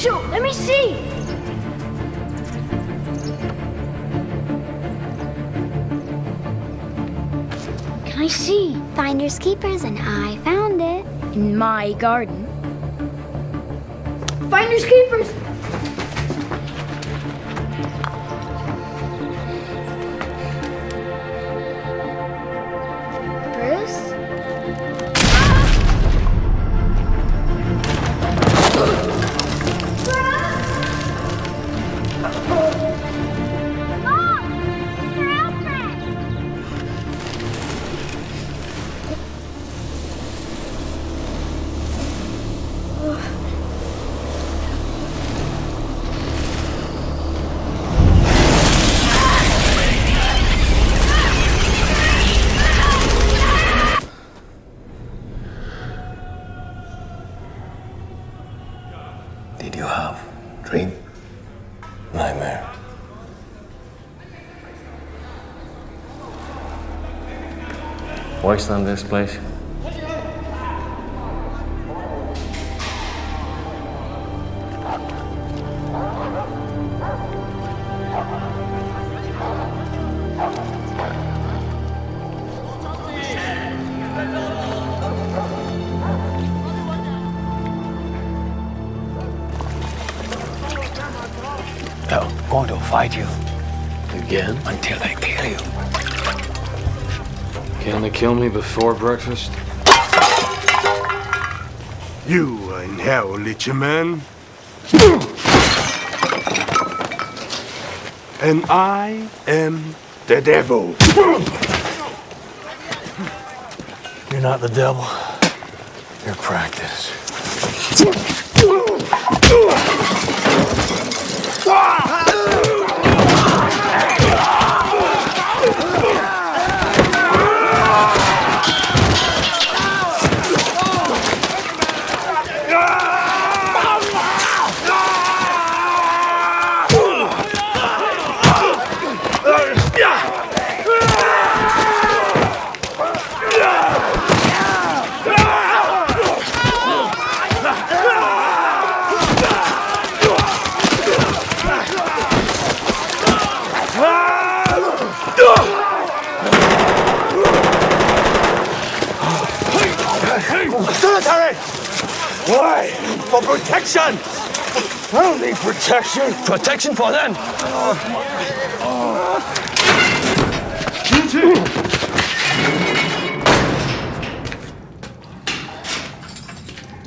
Mitchell, let me see. Can I see? Finders keepers, and I found it. In my garden. Finders keepers. Bruce? Mom! Mr. Alfred! Did you have dream? Nightmare? Worse than this place? They're going to fight you again until they kill you. Can they kill me before breakfast? You are in hell, little man. And I am the devil. You're not the devil. You're practice. Military! Why? For protection! I don't need protection. Protection for them!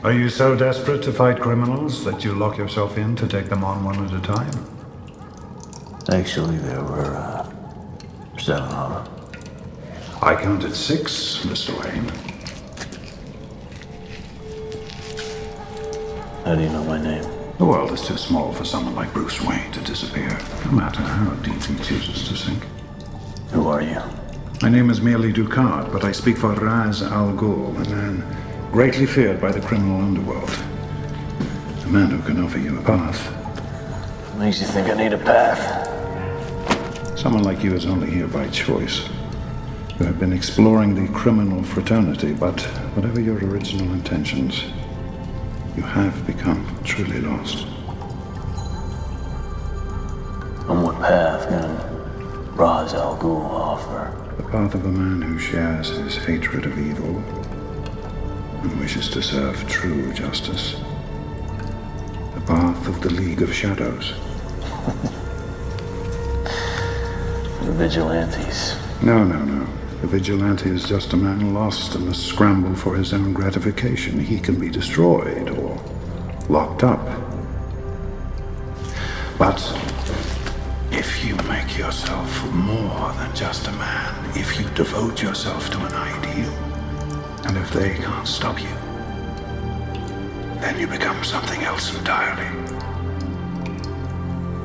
Are you so desperate to fight criminals that you lock yourself in to take them on one at a time? Actually, there were 7 of them. I counted 6, Mr. Wayne. How do you know my name? The world is too small for someone like Bruce Wayne to disappear, no matter how deep he chooses to sink. Who are you? My name is merely Ducard, but I speak for Raz Al Ghul, a man greatly feared by the criminal underworld. A man who can offer you a path. Makes you think I need a path. Someone like you is only here by choice. You have been exploring the criminal fraternity, but whatever your original intentions, you have become truly lost. On what path can Raz Al Ghul offer? The path of a man who shares his hatred of evil and wishes to serve true justice. The path of the League of Shadows. The vigilantes. No. The vigilante is just a man lost in the scramble for his own gratification. He can be destroyed or locked up. But if you make yourself more than just a man, if you devote yourself to an ideal, and if they can't stop you, then you become something else entirely.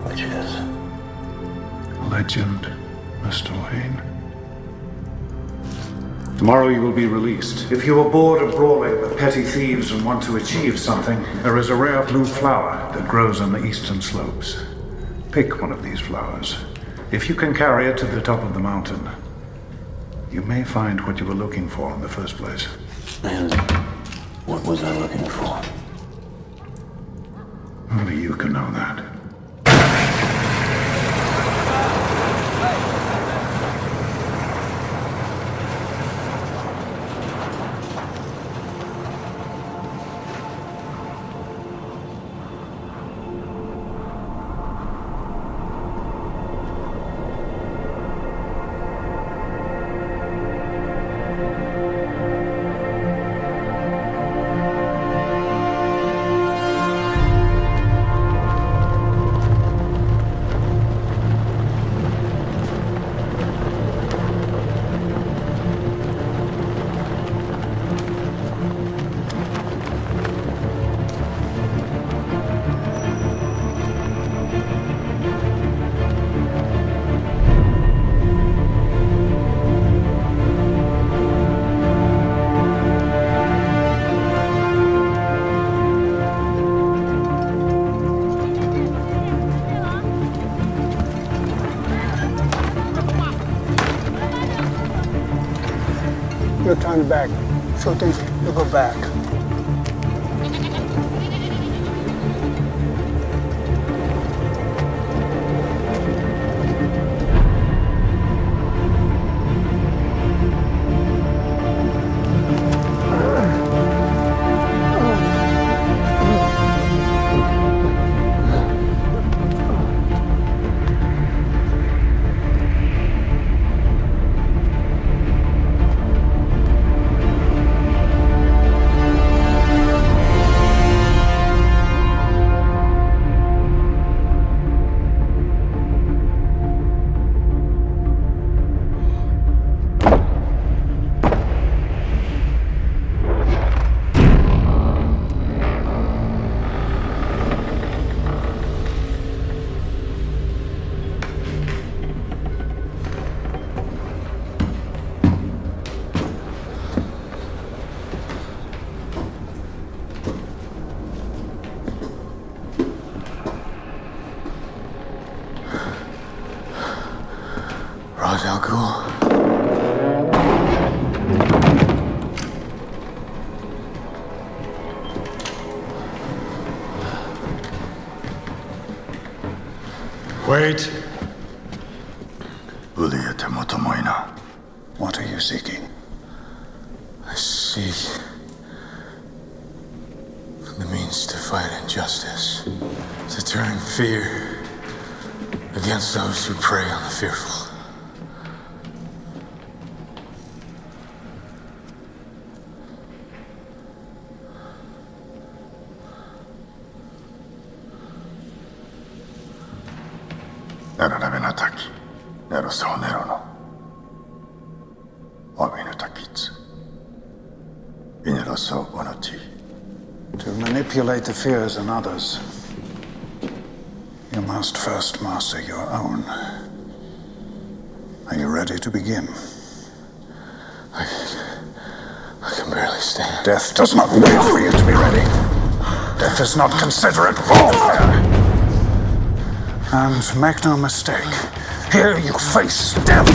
Which is? Legend, Mr. Wayne. Tomorrow you will be released. If you are bored of brawling with petty thieves and want to achieve something, there is a rare blue flower that grows on the eastern slopes. Pick one of these flowers. If you can carry it to the top of the mountain, you may find what you were looking for in the first place. And what was I looking for? Only you can know that. You'll turn back. So things will go back. Ra's al Ghul. Wait. What are you seeking? I seek the means to fight injustice, to turn fear against those who prey on the fearful. To manipulate the fears in others, you must first master your own. Are you ready to begin? I can barely stand. Death does not wait for you to be ready. Death is not considerate warfare. And make no mistake, here you face death.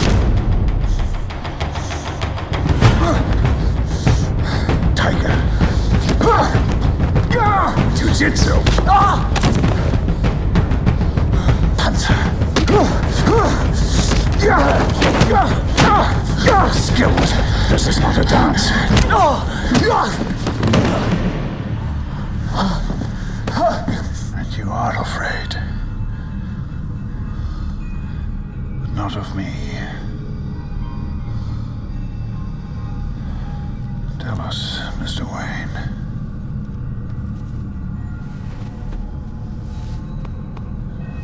Tiger. Jiu-jitsu. Panther. Skilled. This is not a dance. And you are afraid. But not of me. Tell us, Mr. Wayne.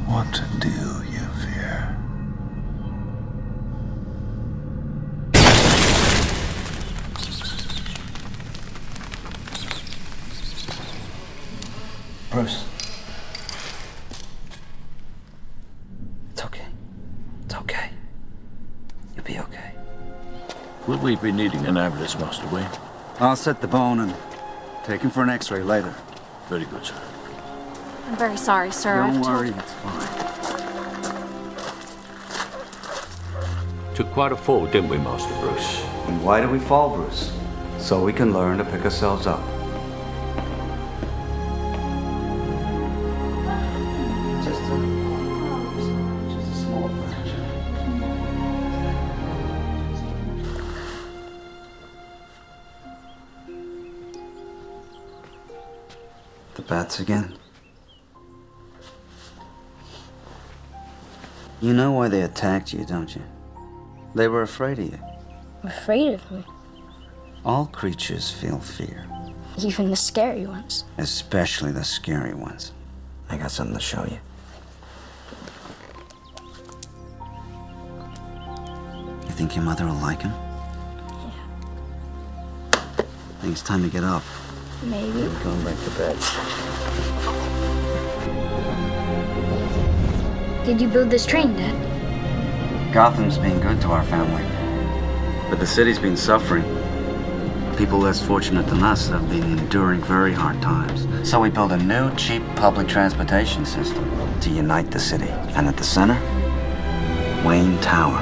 What do you fear? Bruce. It's okay. It's okay. You'll be okay. Will we be needing an ambulance, Master Wayne? I'll set the bone and take him for an x-ray later. Very good, sir. I'm very sorry, sir. Don't I've worry, told- it's fine. Took quite a fall, didn't we, Master Bruce? And why do we fall, Bruce? So we can learn to pick ourselves up. The bats again? You know why they attacked you, don't you? They were afraid of you. Afraid of me? All creatures feel fear. Even the scary ones. Especially the scary ones. I got something to show you. You think your mother will like him? Yeah. I think it's time to get up. Maybe. We're going back to bed. Did you build this train, Dad? Gotham's been good to our family. But the city's been suffering. People less fortunate than us have been enduring very hard times. So we built a new, cheap public transportation system to unite the city. And at the center, Wayne Tower.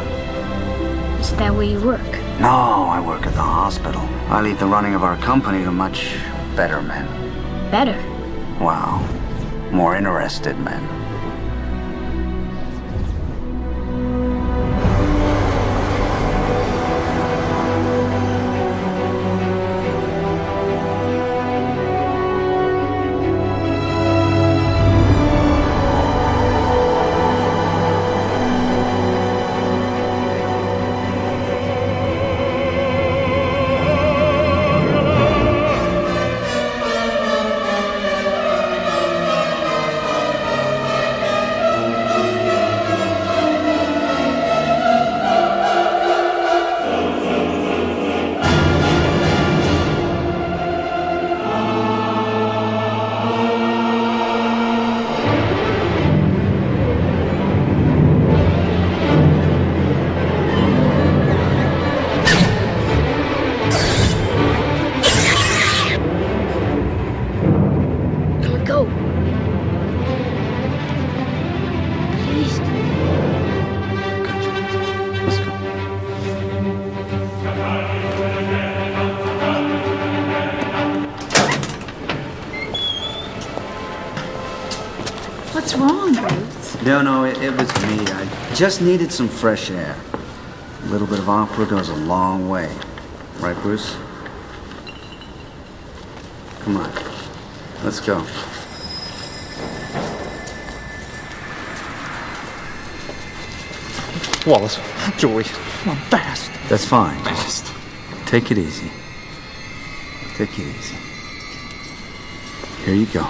Is that where you work? No, I work at the hospital. I leave the running of our company to much better men. Better? Wow, more interested men. What's wrong, Bruce? No, it was me. I just needed some fresh air. A little bit of opera goes a long way. Right, Bruce? Come on. Let's go. Wallace, Joey, come on, fast. That's fine. Fast. Take it easy. Take it easy. Here you go.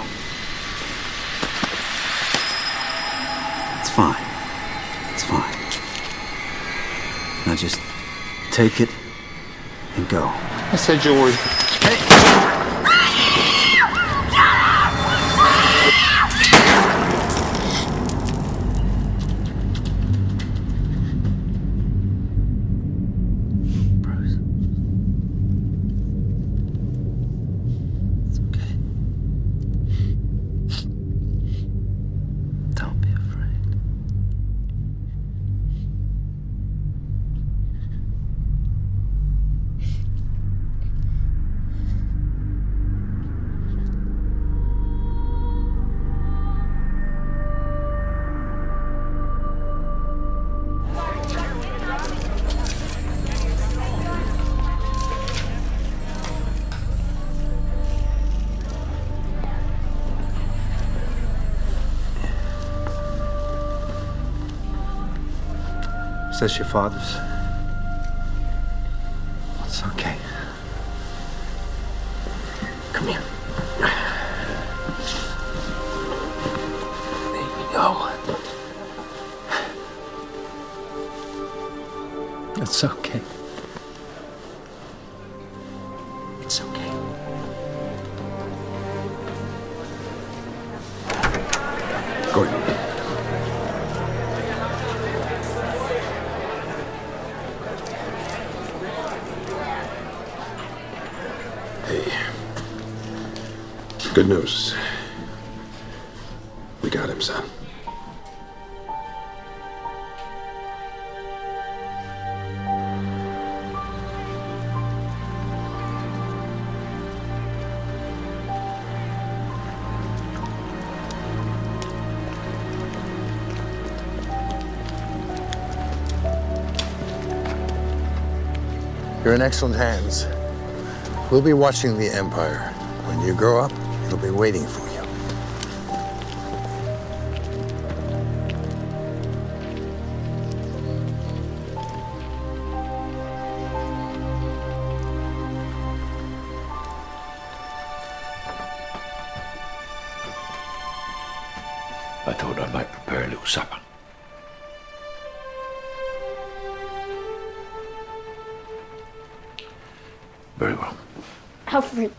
It's fine. It's fine. Now just take it and go. I said, Joey. Is this your father's? It's okay. Come here. There you go. It's okay. It's okay. Gordon. Good news. We got him, son. You're in excellent hands. We'll be watching the Empire. When you grow up, it'll be waiting for you. I thought I might prepare a little supper. Very well. Alfred,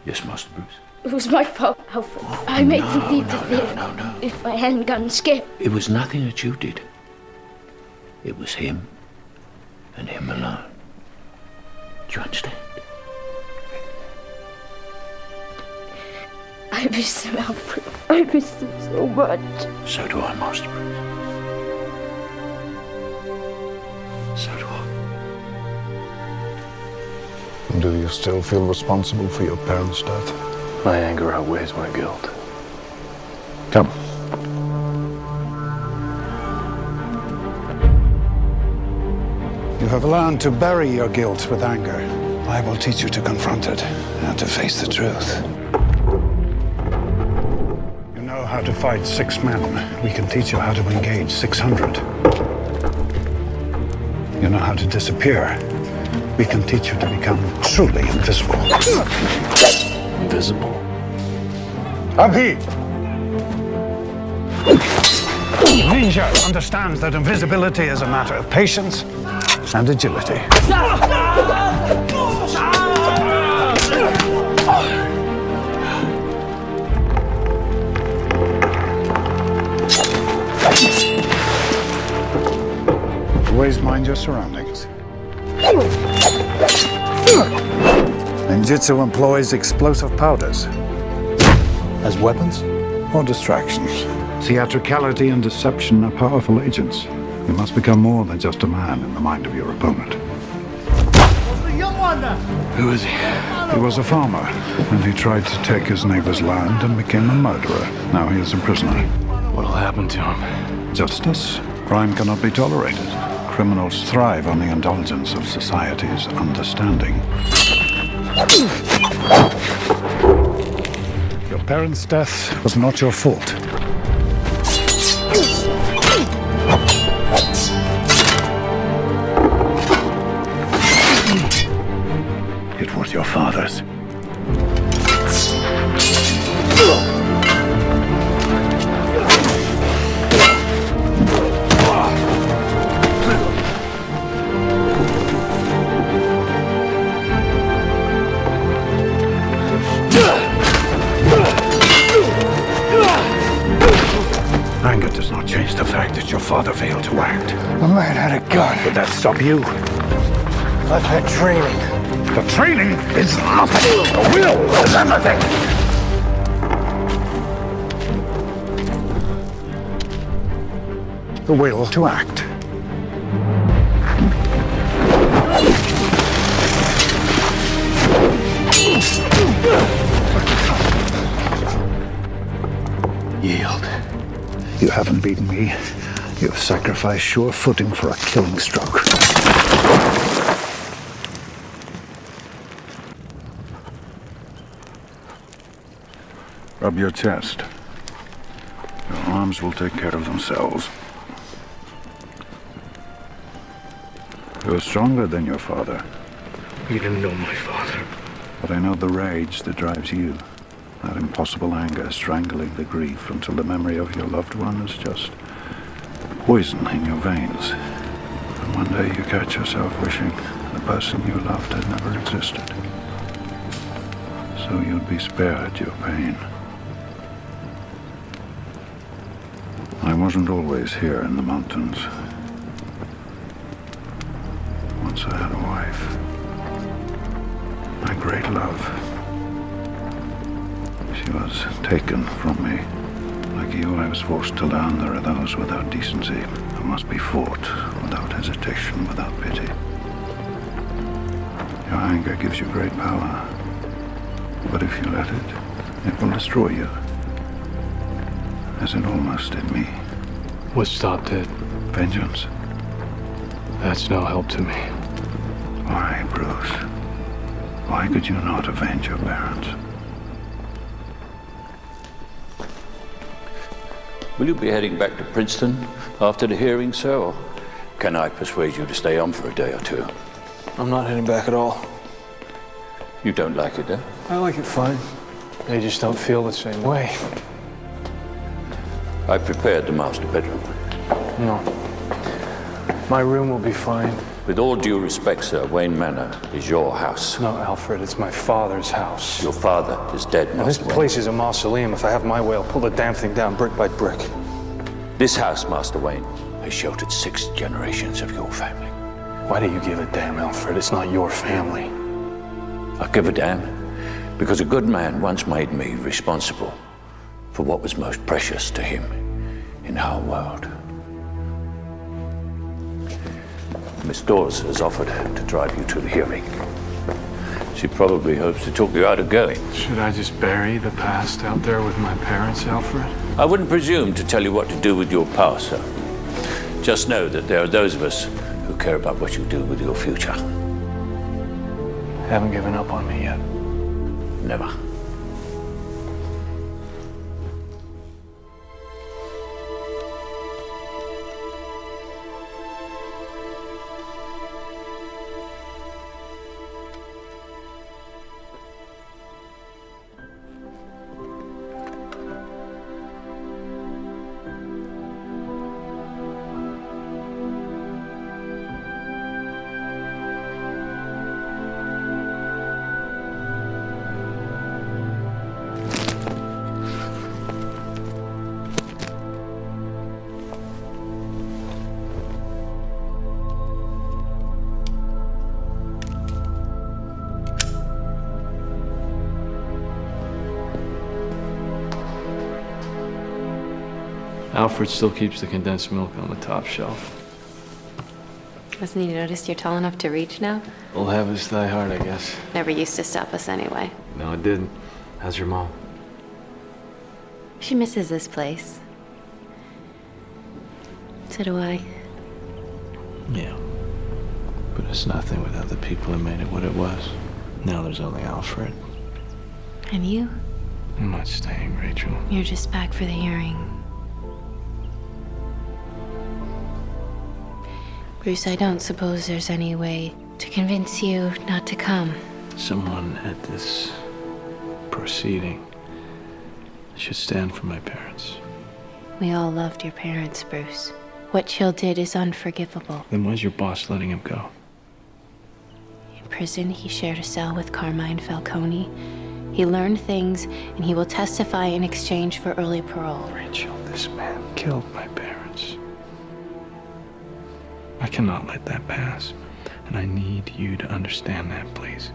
Yes, Master Bruce? it was my fault, Alfred. I made you leave the theater. No. If I hadn't gotten scared. It was nothing that you did. It was him, and him alone. Do you understand? I miss him, Alfred. I miss him so much. So do I, Master Bruce. So do I. Do you still feel responsible for your parents' death? My anger outweighs my guilt. Come. You have learned to bury your guilt with anger. I will teach you to confront it and to face the truth. You know how to fight 6 men. We can teach you how to engage 600. You know how to disappear. We can teach you to become truly invisible. Invisible? Abhi! Ninja understands that invisibility is a matter of patience and agility. Always mind your surroundings. Ninjutsu employs explosive powders. As weapons? Or distractions. Theatricality and deception are powerful agents. You must become more than just a man in the mind of your opponent. Who is he? He was a farmer, and he tried to take his neighbor's land and became a murderer. Now he is a prisoner. What'll happen to him? Justice? Crime cannot be tolerated. Criminals thrive on the indulgence of society's understanding. Your parents' death was not your fault. It was your father's. Anger does not change the fact that your father failed to act. A man had a gun. Would that stop you? I've had training. The training is nothing. The will is everything. The will to act. Yield. You haven't beaten me. You have sacrificed sure footing for a killing stroke. Rub your chest. Your arms will take care of themselves. You're stronger than your father. You didn't know my father. But I know the rage that drives you. That impossible anger strangling the grief until the memory of your loved one is just poison in your veins. And one day you catch yourself wishing the person you loved had never existed. So you'd be spared your pain. I wasn't always here in the mountains. Once I had a wife. My great love. She was taken from me. Like you, I was forced to learn there are those without decency who must be fought without hesitation, without pity. Your anger gives you great power. But if you let it, it will destroy you. As it almost did me. What stopped it? Vengeance. That's no help to me. Why, Bruce? Why could you not avenge your parents? Will you be heading back to Princeton after the hearing, sir, or can I persuade you to stay on for a day or two? I'm not heading back at all. You don't like it, eh? I like it fine. They just don't feel the same way. I prepared the master bedroom. No. My room will be fine. With all due respect, sir, Wayne Manor is your house. No, Alfred, it's my father's house. Your father is dead, Now, this Master Wayne. place is a mausoleum. If I have my way, I'll pull the damn thing down brick by brick. This house, Master Wayne, has sheltered 6 generations of your family. Why do you give a damn, Alfred? It's not your family. I give a damn because a good man once made me responsible for what was most precious to him in our world. Miss Dawes has offered to drive you to the hearing. She probably hopes to talk you out of going. Should I just bury the past out there with my parents, Alfred? I wouldn't presume to tell you what to do with your past, sir. Just know that there are those of us who care about what you do with your future. Haven't given up on me yet. Never. Alfred still keeps the condensed milk on the top shelf. Hasn't he noticed you're tall enough to reach now? We'll have his thigh hard, I guess. Never used to stop us anyway. No, it didn't. How's your mom? She misses this place. So do I. Yeah. But it's nothing without the people who made it what it was. Now there's only Alfred. And you? I'm not staying, Rachel. You're just back for the hearing. Bruce, I don't suppose there's any way to convince you not to come. Someone at this proceeding should stand for my parents. We all loved your parents, Bruce. What Chill did is unforgivable. Then why's your boss letting him go? In prison, he shared a cell with Carmine Falcone. He learned things, and he will testify in exchange for early parole. Rachel, this man killed my parents. I cannot let that pass, and I need you to understand that, please.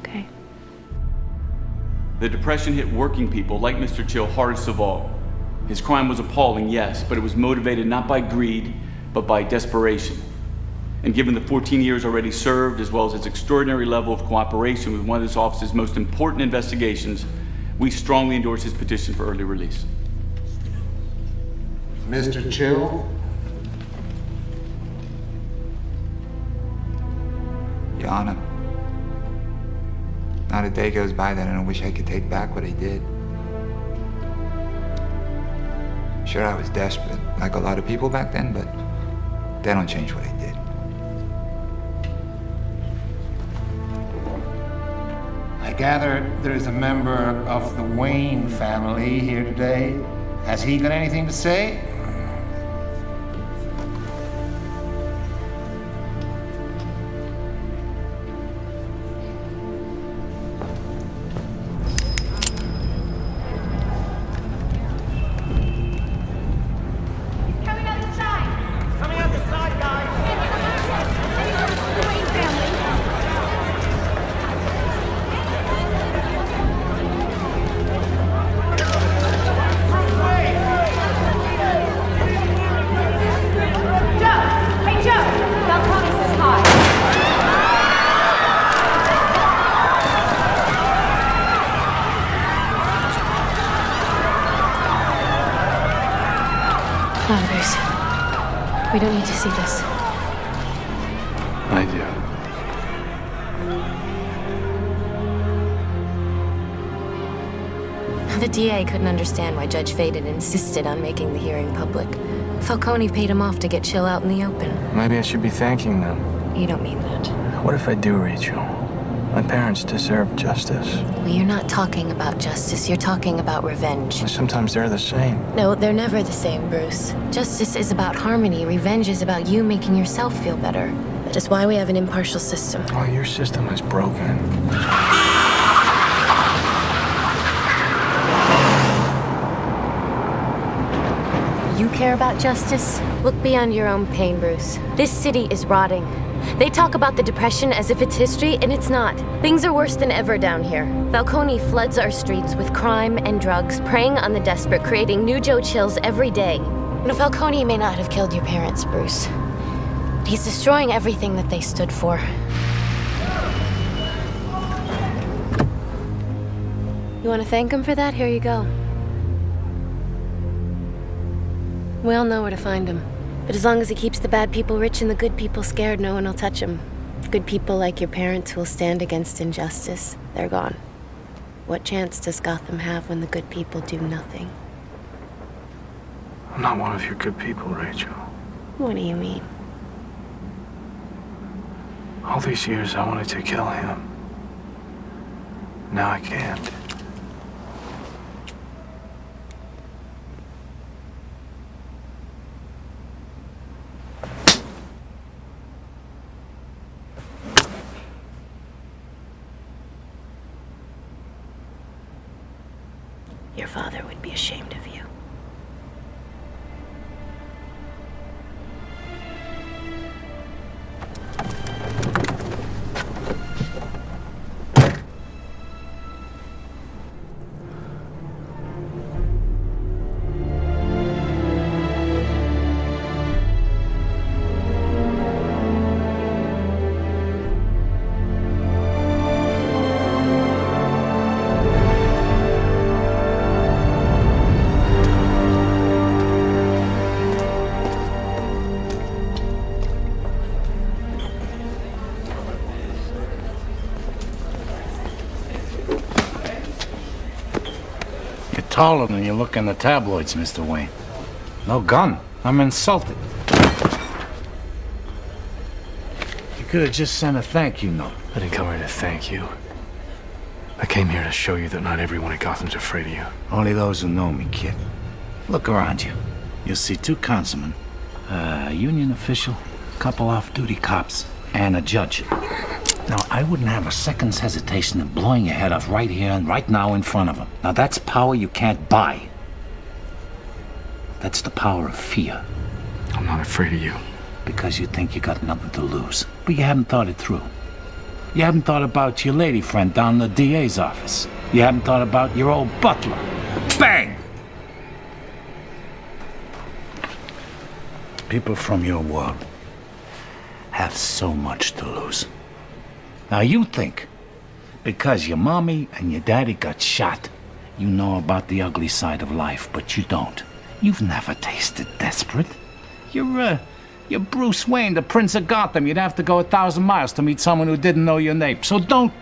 Okay. The Depression hit working people like Mr. Chill hardest of all. His crime was appalling, yes, but it was motivated not by greed, but by desperation. And given the 14 years already served, as well as its extraordinary level of cooperation with one of this office's most important investigations, we strongly endorse his petition for early release. Mr. Chill? Your Honor, not a day goes by that I don't wish I could take back what I did. Sure, I was desperate, like a lot of people back then, but that don't change what I did. I gather there's a member of the Wayne family here today. Has he got anything to say? Come on, Bruce. We don't need to see this. I do. The DA couldn't understand why Judge Faded insisted on making the hearing public. Falcone paid him off to get Chill out in the open. Maybe I should be thanking them. You don't mean that. What if I do, Rachel? My parents deserve justice. Well, you're not talking about justice, you're talking about revenge. Sometimes they're the same. No, they're never the same, Bruce. Justice is about harmony. Revenge is about you making yourself feel better. That is why we have an impartial system. Oh, your system is broken. You care about justice? Look beyond your own pain, Bruce. This city is rotting. They talk about the Depression as if it's history, and it's not. Things are worse than ever down here. Falcone floods our streets with crime and drugs, preying on the desperate, creating new Joe Chills every day. No, Falcone may not have killed your parents, Bruce. He's destroying everything that they stood for. You want to thank him for that? Here you go. We all know where to find him. But as long as he keeps the bad people rich and the good people scared, no one will touch him. Good people like your parents who will stand against injustice, they're gone. What chance does Gotham have when the good people do nothing? I'm not one of your good people, Rachel. What do you mean? All these years I wanted to kill him. Now I can't. Your father would be ashamed of you. Taller than you look in the tabloids, Mr. Wayne. No gun. I'm insulted. You could have just sent a thank you note. I didn't come here to thank you. I came here to show you that not everyone in Gotham's afraid of you. Only those who know me, kid. Look around you. You'll see 2 councilmen, a union official, a couple off-duty cops, and a judge. Now, I wouldn't have a second's hesitation in blowing your head off right here and right now in front of them. Now, that's power you can't buy. That's the power of fear. I'm not afraid of you. Because you think you got nothing to lose. But you haven't thought it through. You haven't thought about your lady friend down in the DA's office. You haven't thought about your old butler. Bang! People from your world have so much to lose. Now you think, because your mommy and your daddy got shot, you know about the ugly side of life, but you don't. You've never tasted desperate. You're Bruce Wayne, the Prince of Gotham. You'd have to go 1,000 miles to meet someone who didn't know your name. So don't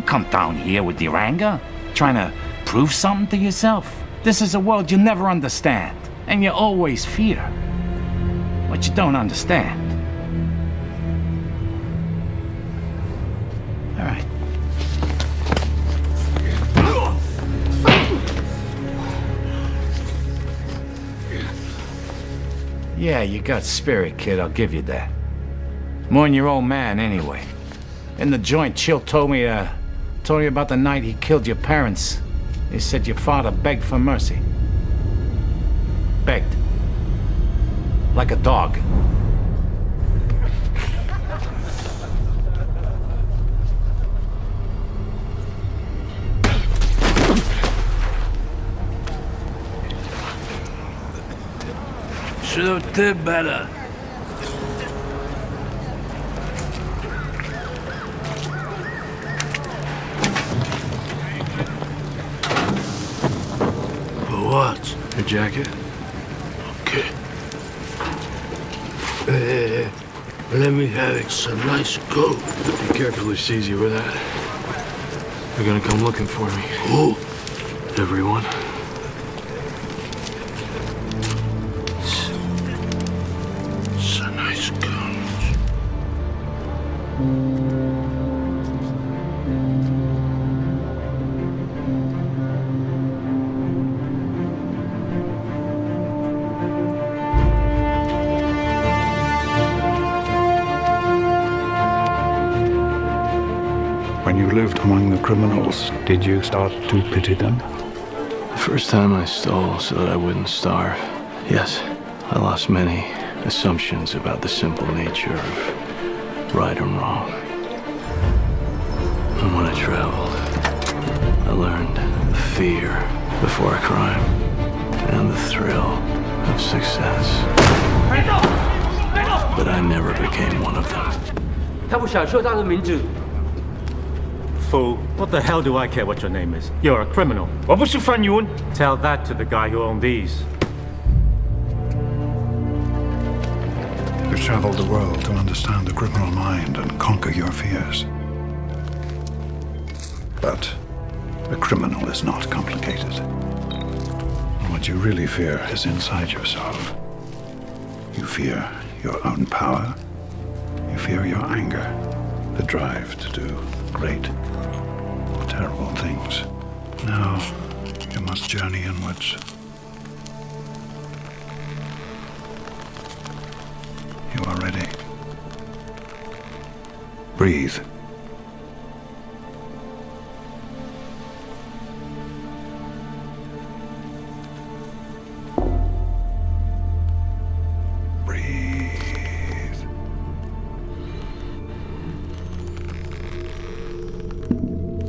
come down here with your anger, trying to prove something to yourself. This is a world you never understand, and you always fear what you don't understand. All right. Yeah, you got spirit, kid, I'll give you that. More than your old man, anyway. In the joint, Chill told me about the night he killed your parents. He said your father begged for mercy. Begged. Like a dog. Should have did better. For what? Your jacket? Okay. Let me have it. It's a nice coat. Be careful who sees you with that. They're gonna come looking for me. Who? Everyone. It's a nice coat. When you lived among the criminals, did you start to pity them? The first time I stole so that I wouldn't starve. Yes, I lost many assumptions about the simple nature of right and wrong. And when I traveled, I learned the fear before a crime and the thrill of success. But I never became one of them. 他不想说他的名字。 Fool, what the hell do I care what your name is? You're a criminal. 我不是犯人. Tell that to the guy who owned these. You traveled the world to understand the criminal mind and conquer your fears. But a criminal is not complicated. What you really fear is inside yourself. You fear your own power. You fear your anger, the drive to do great, terrible things. Now, you must journey inwards. You are ready. Breathe.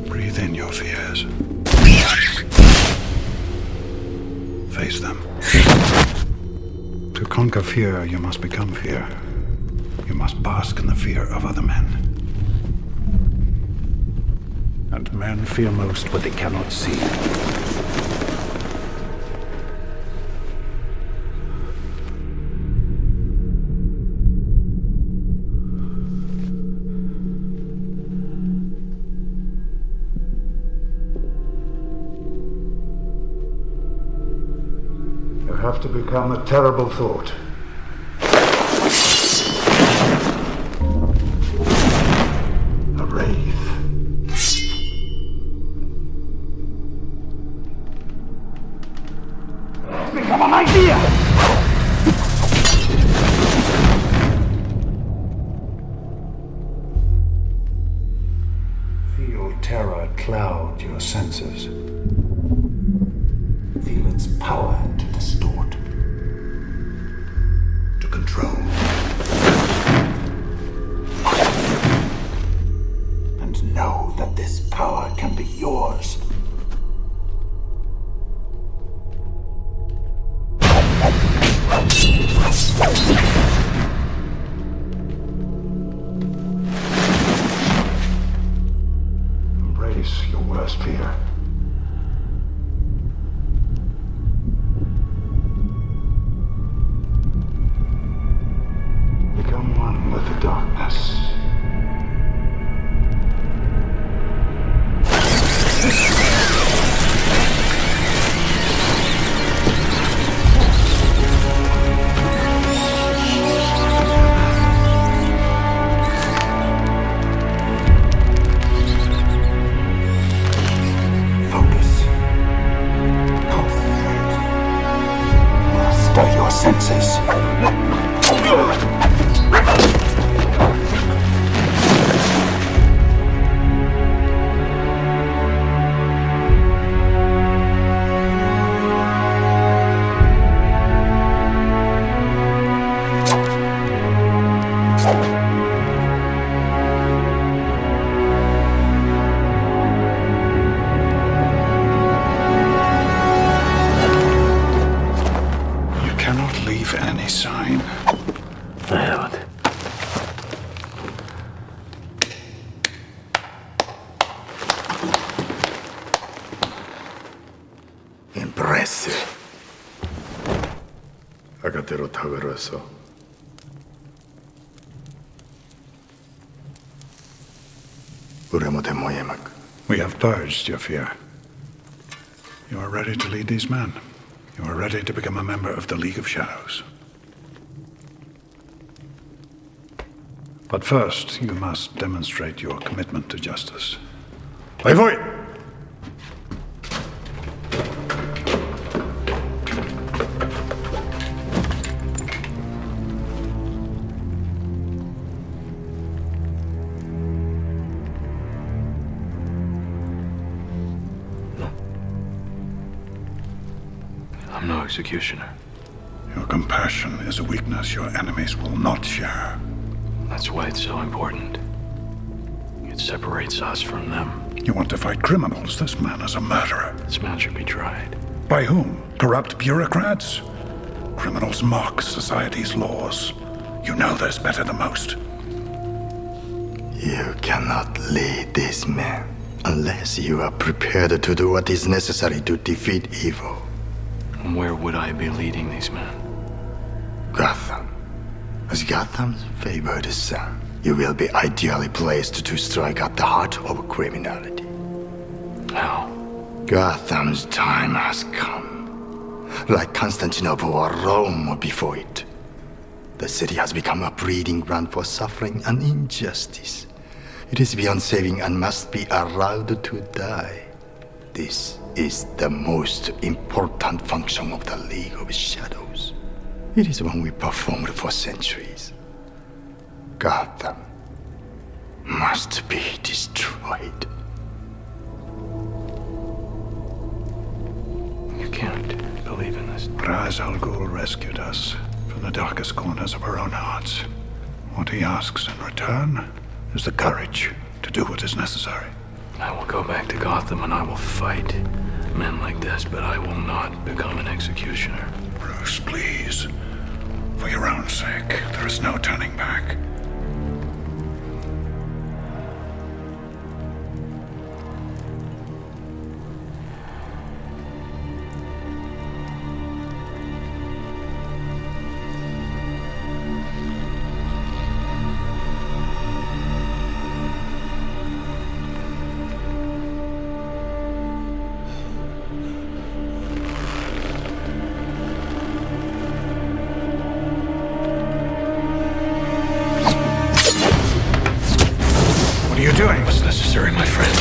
Breathe in your fears. Face them. To conquer fear, you must become fear. You must bask in the fear of other men. And men fear most what they cannot see. You have to become a terrible thought. A wraith. Become an idea! Feel terror cloud your senses. Feel its power to distort, to control. And know that this power can be yours. Embrace your worst fear. Become one with the darkness. Focus. Concentrate. Master your senses. You cannot leave any sign. I haven't. Impressive. 아까대로 다 걸었어. We have purged your fear. You are ready to lead these men. You are ready to become a member of the League of Shadows. But first, you must demonstrate your commitment to justice. Avoid! executioner. Your compassion is a weakness your enemies will not share. That's why it's so important. It separates us from them. You want to fight criminals? This man is a murderer. This man should be tried. By whom? Corrupt bureaucrats? Criminals mock society's laws. You know this better than most. You cannot lead these men unless you are prepared to do what is necessary to defeat evil. Where would I be leading these men? Gotham. As Gotham's favored son, you will be ideally placed to strike at the heart of criminality. How? Gotham's time has come. Like Constantinople or Rome before it, the city has become a breeding ground for suffering and injustice. It is beyond saving and must be allowed to die. This is the most important function of the League of Shadows. It is one we performed for centuries. Gotham must be destroyed. You can't believe in this. Ra's al Ghul rescued us from the darkest corners of our own hearts. What he asks in return is the courage to do what is necessary. I will go back to Gotham and I will fight men like this, but I will not become an executioner. Bruce, please. For your own sake, there is no turning back. What are you doing? What's necessary, my friend?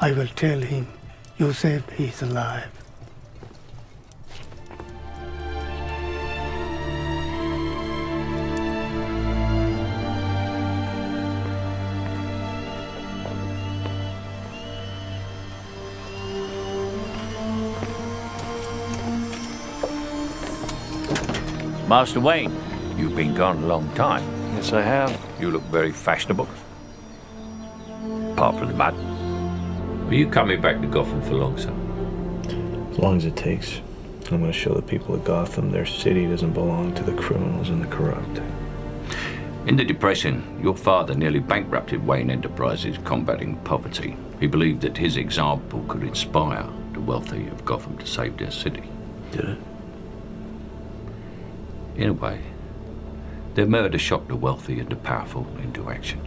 I will tell him you saved his life. Master Wayne, you've been gone a long time. Yes, I have. You look very fashionable. Apart from the mud. Are you coming back to Gotham for long, sir? As long as it takes. I'm going to show the people of Gotham their city doesn't belong to the criminals and the corrupt. In the Depression, your father nearly bankrupted Wayne Enterprises combating poverty. He believed that his example could inspire the wealthy of Gotham to save their city. Did it? In a way, their murder shocked the wealthy and the powerful into action.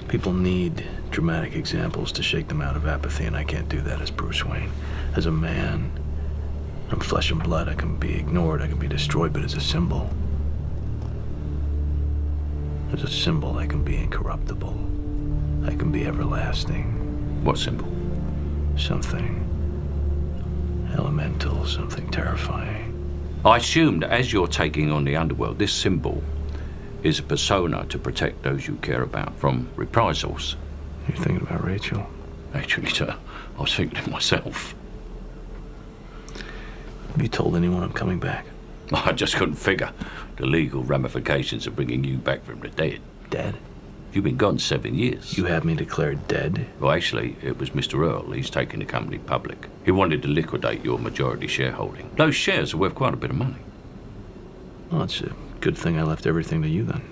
People need dramatic examples to shake them out of apathy, and I can't do that as Bruce Wayne. As a man, I'm flesh and blood. I can be ignored, I can be destroyed, but as a symbol, I can be incorruptible. I can be everlasting. What symbol? Something elemental, something terrifying. I assume that as you're taking on the underworld, this symbol is a persona to protect those you care about from reprisals. You're thinking about Rachel? Actually, sir, I was thinking of myself. Have you told anyone I'm coming back? I just couldn't figure the legal ramifications of bringing you back from the dead. Dead? You've been gone 7 years. You have me declared dead? Well, actually, it was Mr. Earl. He's taking the company public. He wanted to liquidate your majority shareholding. Those shares are worth quite a bit of money. Well, it's a good thing I left everything to you then.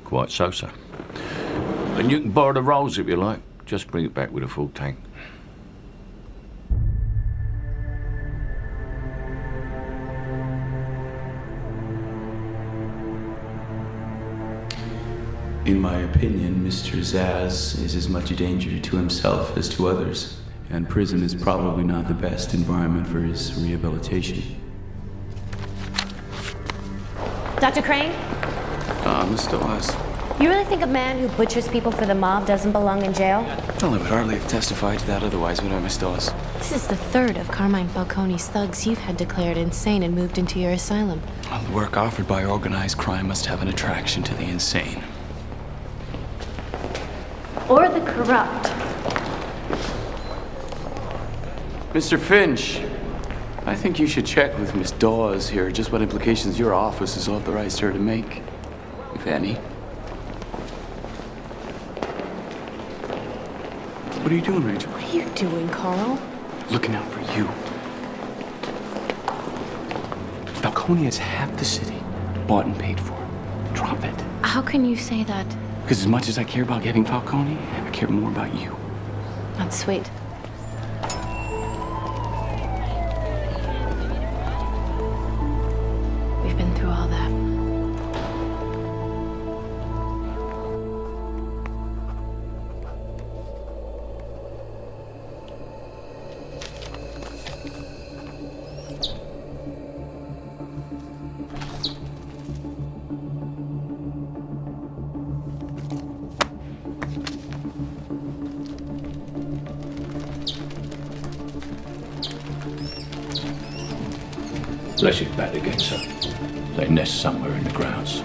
Quite so, sir. And you can borrow the rolls if you like. Just bring it back with a full tank. In my opinion, Mr. Zsasz is as much a danger to himself as to others, and prison is probably not the best environment for his rehabilitation. Dr. Crane? Miss Dawes. You really think a man who butchers people for the mob doesn't belong in jail? Well, I would hardly have testified to that otherwise, would I, Miss Dawes? This is the third of Carmine Falcone's thugs you've had declared insane and moved into your asylum. Well, the work offered by organized crime must have an attraction to the insane. Or the corrupt. Mr. Finch, I think you should check with Miss Dawes here just what implications your office has authorized her to make, if any. What are you doing, Rachel? What are you doing, Carl? Looking out for you. Falcone has half the city, bought and paid for. Drop it. How can you say that? Because as much as I care about getting Falcone, I care more about you. That's sweet. We've been through all that. Let's get back again, sir. They nest somewhere in the grounds.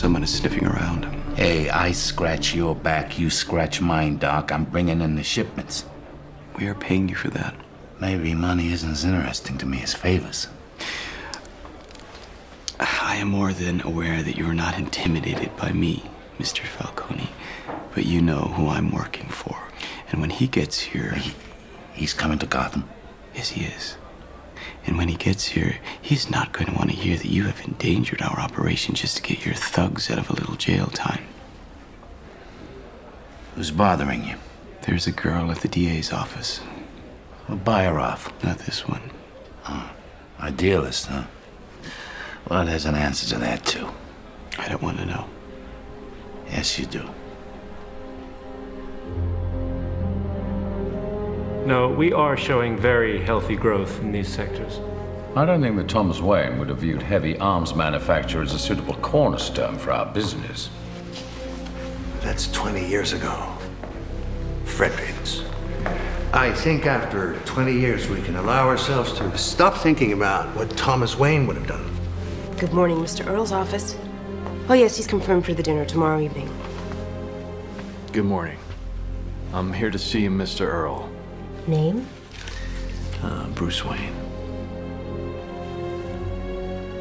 someone is sniffing around. Hey, I scratch your back, you scratch mine, Doc. I'm bringing in the shipments. We are paying you for that. Maybe money isn't as interesting to me as favors. I am more than aware that you are not intimidated by me, Mr. Falcone. But you know who I'm working for. And when he gets here... He's coming to Gotham? Yes, he is. And when he gets here, he's not going to want to hear that you have endangered our operation just to get your thugs out of a little jail time. Who's bothering you? There's a girl at the DA's office. We'll buy her off. Not this one. Oh, idealist, huh? Well, there's an answer to that, too. I don't want to know. Yes, you do. No, we are showing very healthy growth in these sectors. I don't think that Thomas Wayne would have viewed heavy arms manufacture as a suitable cornerstone for our business. That's 20 years ago. Fredericks. I think after 20 years we can allow ourselves to stop thinking about what Thomas Wayne would have done. Good morning, Mr. Earl's office. Oh yes, he's confirmed for the dinner tomorrow evening. Good morning. I'm here to see Mr. Earl. Name? Bruce Wayne.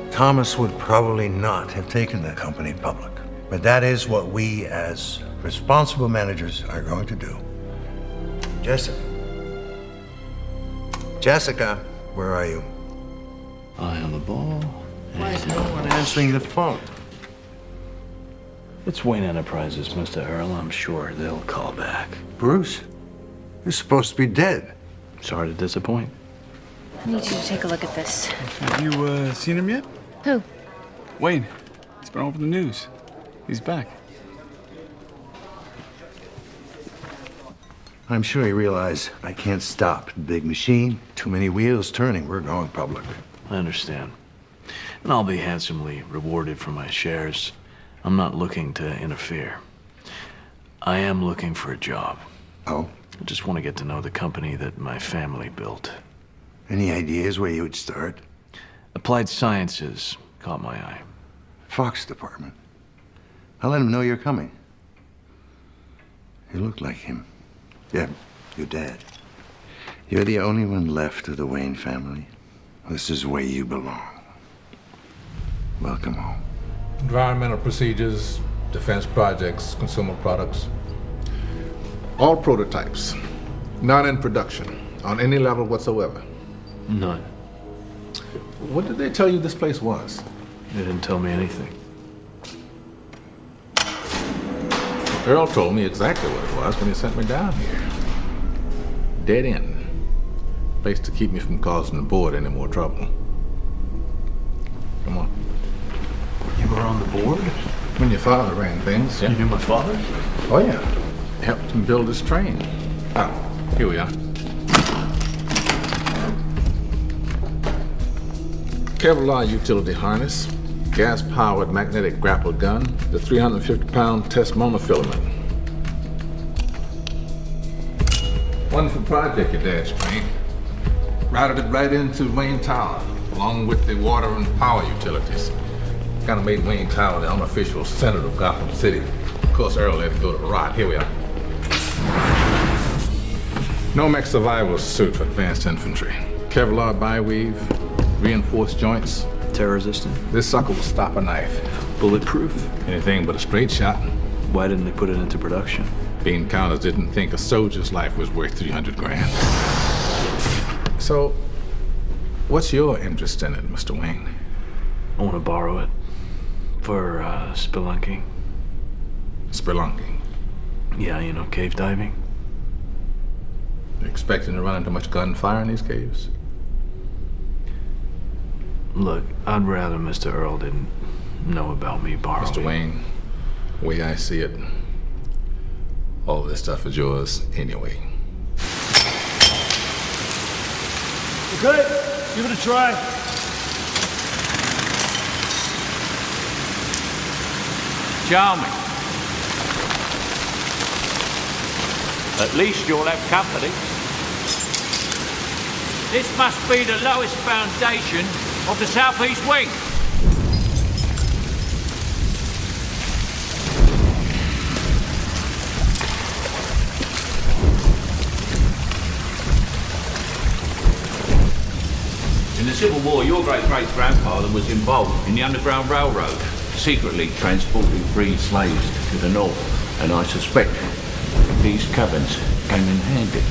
Thomas would probably not have taken the company public. But that is what we, as responsible managers, are going to do. Jessica. Jessica, where are you? Eye on the ball. Why is no one answering the phone? It's Wayne Enterprises, Mr. Earl. I'm sure they'll call back. Bruce, you're supposed to be dead. Sorry to disappoint. I need you to take a look at this. Have you seen him yet? Who? Wayne. It's been all over the news. He's back. I'm sure you realize I can't stop the big machine. Too many wheels turning. We're going public. I understand. And I'll be handsomely rewarded for my shares. I'm not looking to interfere. I am looking for a job. Oh? I just want to get to know the company that my family built. Any ideas where you would start? Applied Sciences caught my eye. Fox department. I'll let him know you're coming. You look like him. Yeah, your dad. You're the only one left of the Wayne family. This is where you belong. Welcome home. Environmental procedures, defense projects, consumer products. All prototypes. Not in production, on any level whatsoever. None. What did they tell you this place was? They didn't tell me anything. Earl told me exactly what it was when he sent me down here. Dead end. Place to keep me from causing the board any more trouble. Come on. You were on the board? When your father ran things. You knew my father? Oh, yeah. Helped him build his train. Ah, here we are. Kevlar utility harness, gas-powered magnetic grapple gun, the 350-pound test monofilament. Wonderful project your dad's train. Routed it right into Wayne Tower, along with the water and power utilities. Kind of made Wayne Tower the unofficial center of Gotham City. Of course, Earl let it go to rot. Here we are. Nomex survival suit for advanced infantry. Kevlar bi-weave, reinforced joints. Tear-resistant? This sucker will stop a knife. Bulletproof? Anything but a straight shot. Why didn't they put it into production? Bean counters didn't think a soldier's life was worth 300 grand. So, what's your interest in it, Mr. Wayne? I want to borrow it for spelunking. Spelunking? Yeah, you know, cave diving. You expecting to run into much gunfire in these caves? Look, I'd rather Mr. Earl didn't know about me borrowing. Mr. Wayne, the way I see it, all this stuff is yours anyway. Okay, give it a try. Charming. At least you'll have company. This must be the lowest foundation of the southeast wing. Civil War, your great-great-grandfather was involved in the Underground Railroad, secretly transporting freed slaves to the north. And I suspect these cabins came in handy.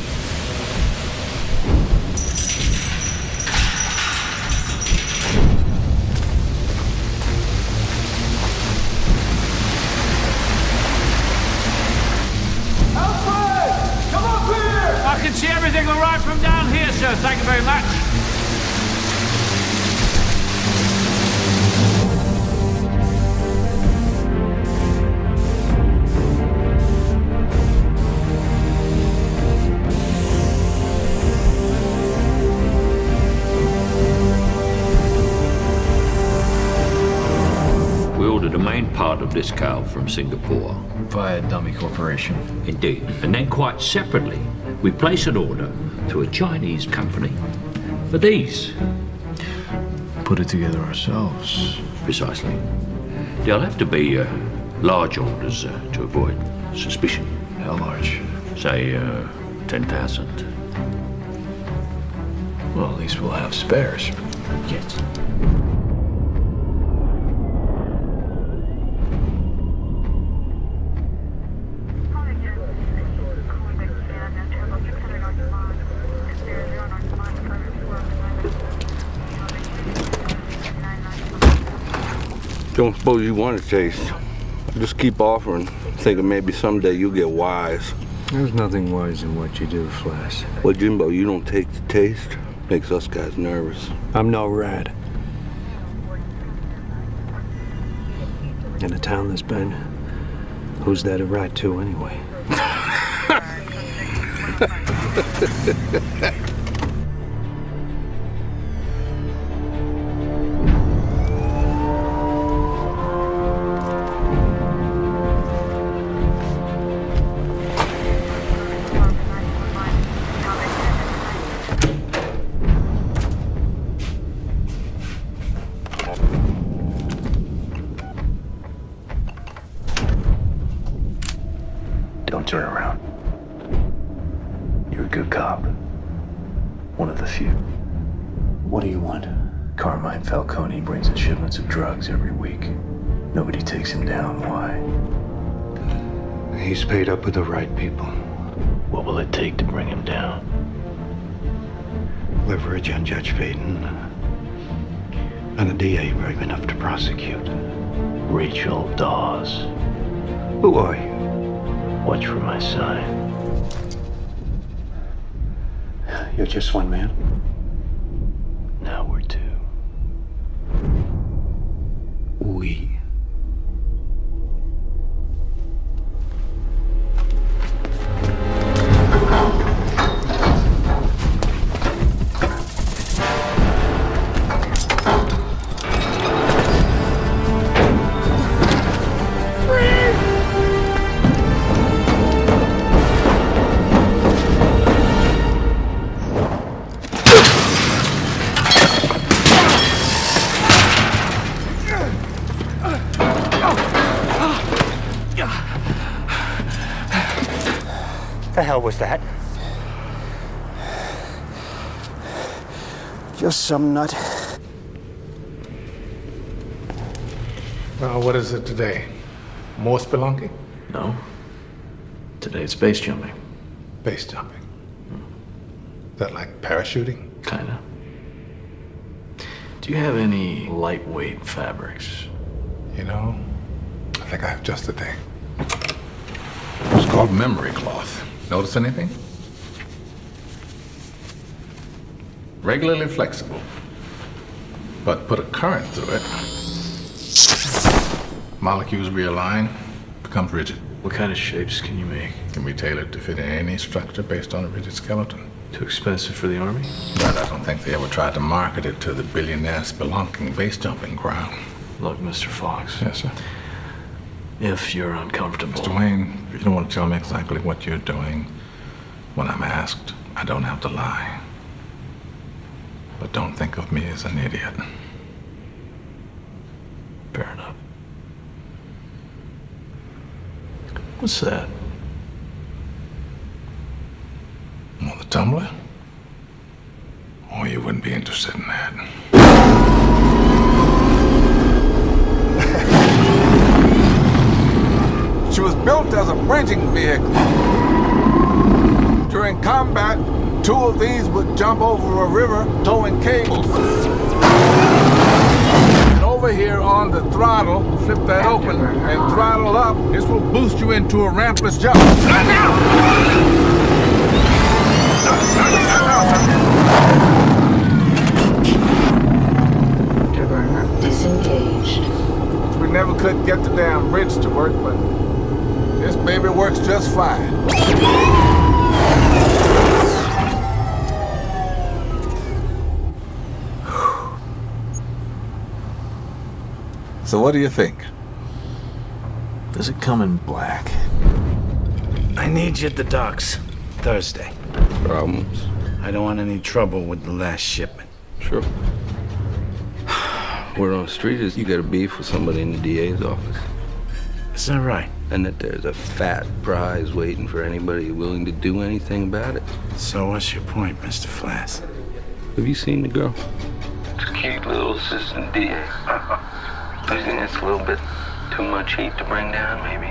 I can see everything all right from down here, sir. Thank you very much. We ordered the main part of this cow from Singapore. Via Dummy Corporation. Indeed. And then quite separately, we place an order to a Chinese company for these. Put it together ourselves. Precisely. They'll have to be large orders to avoid suspicion. How large? Say, 10,000. Well, at least we'll have spares. Yes. Don't suppose you want to taste. Just keep offering, thinking maybe someday you'll get wise. There's nothing wise in what you do, Flash. Well, Jimbo, you don't take the taste. Makes us guys nervous. I'm no rat. In a town this big, who's that a rat to anyway? Don't turn around. You're a good cop. One of the few. What do you want? Carmine Falcone brings in shipments of drugs every week. Nobody takes him down. Why? He's paid up with the right people. What will it take to bring him down? Leverage on Judge Faden. And a DA brave enough to prosecute. Rachel Dawes. Who are you? Watch for my sign. You're just one man? Now we're two. We. The hell was that? Just some nut. Well, what is it today? More spelunking? No. Today it's base jumping. Base jumping. Is that like parachuting? Kinda. Do you have any lightweight fabrics? You know, I think I have just the thing. It's called memory cloth. Notice anything? Regularly flexible. But put a current through it. Molecules realign, becomes rigid. What kind of shapes can you make? Can be tailored to fit in any structure based on a rigid skeleton. Too expensive for the Army? But I don't think they ever tried to market it to the billionaire spelunking base jumping crowd. Look, Mr. Fox. Yes, sir. If you're uncomfortable... Mr. Wayne, if you don't want to tell me exactly what you're doing, when I'm asked, I don't have to lie. But don't think of me as an idiot. Fair enough. What's that? Well, the tumbler? Oh, you wouldn't be interested in that. built as a bridging vehicle. During combat, 2 of these would jump over a river towing cables. And over here on the throttle, flip that open and throttle up. This will boost you into a rampless jump. Afterburner disengaged. We never could get the damn bridge to work, but this baby works just fine. So what do you think? Does it come in black? I need you at the docks Thursday. Problems? I don't want any trouble with the last shipment. Sure. Word on the street is you got a beef with somebody in the DA's office. Is that right? And that there's a fat prize waiting for anybody willing to do anything about it. So what's your point, Mr. Flass? Have you seen the girl? It's a cute little assistant DA. I think it's a little bit too much heat to bring down, maybe.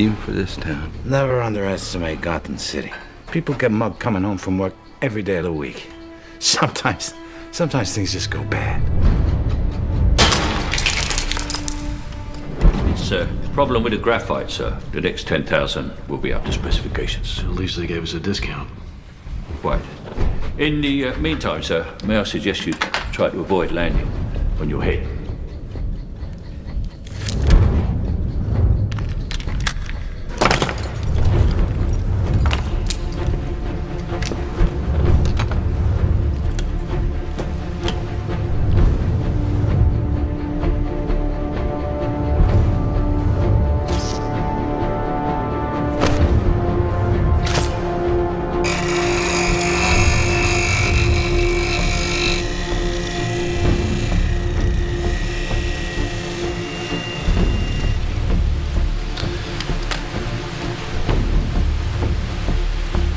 Even for this town. Never underestimate Gotham City. People get mugged coming home from work every day of the week. Sometimes things just go bad. It's a problem with the graphite, sir. The next 10,000 will be up to specifications. At least they gave us a discount. Quite. In the meantime, sir, may I suggest you try to avoid landing on your head?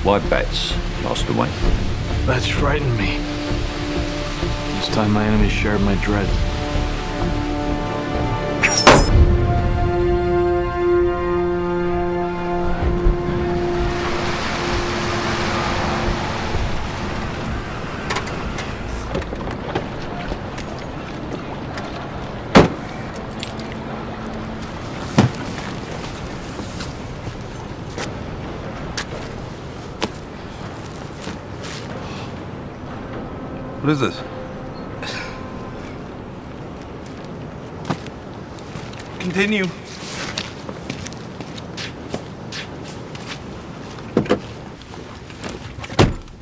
Why bats, Master Wayne? Bats frighten me. This time my enemies shared my dread. What is this? Continue.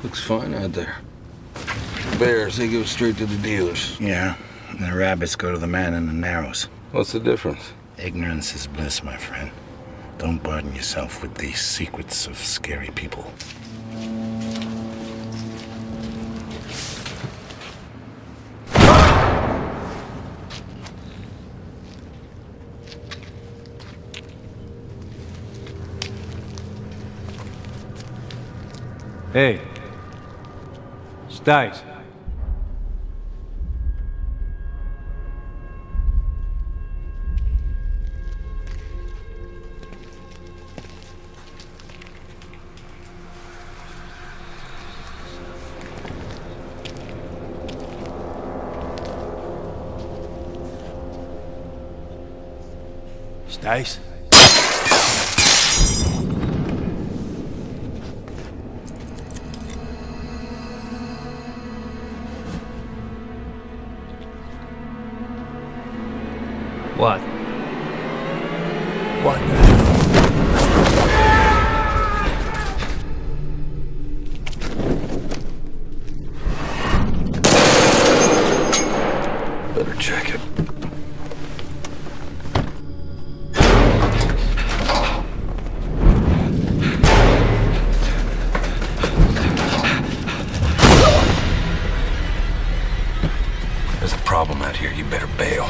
Looks fine out there. Bears, they go straight to the dealers. Yeah, and the rabbits go to the man in the narrows. What's the difference? Ignorance is bliss, my friend. Don't burden yourself with the secrets of scary people. Hey, Stice. Stice? What? What? Better check it. There's a problem out here. You better bail.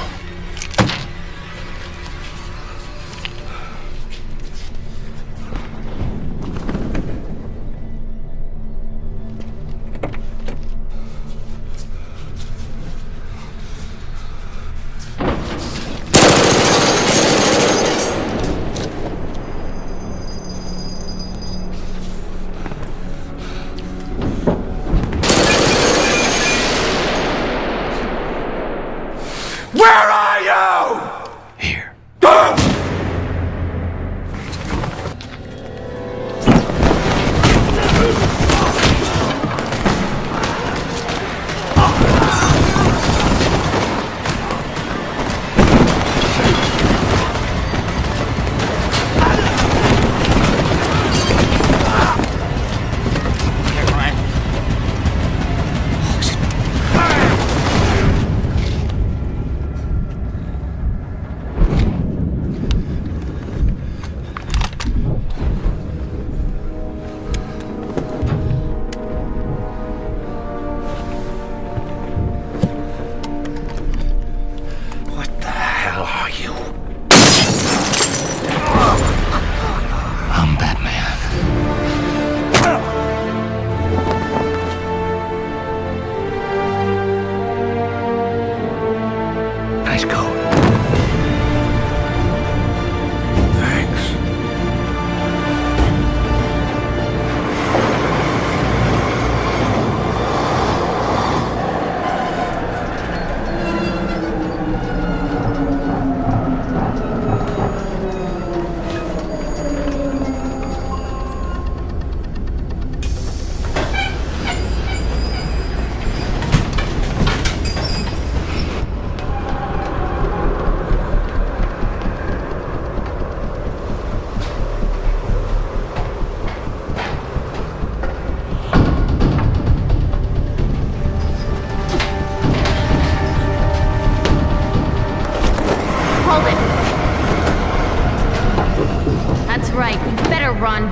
run.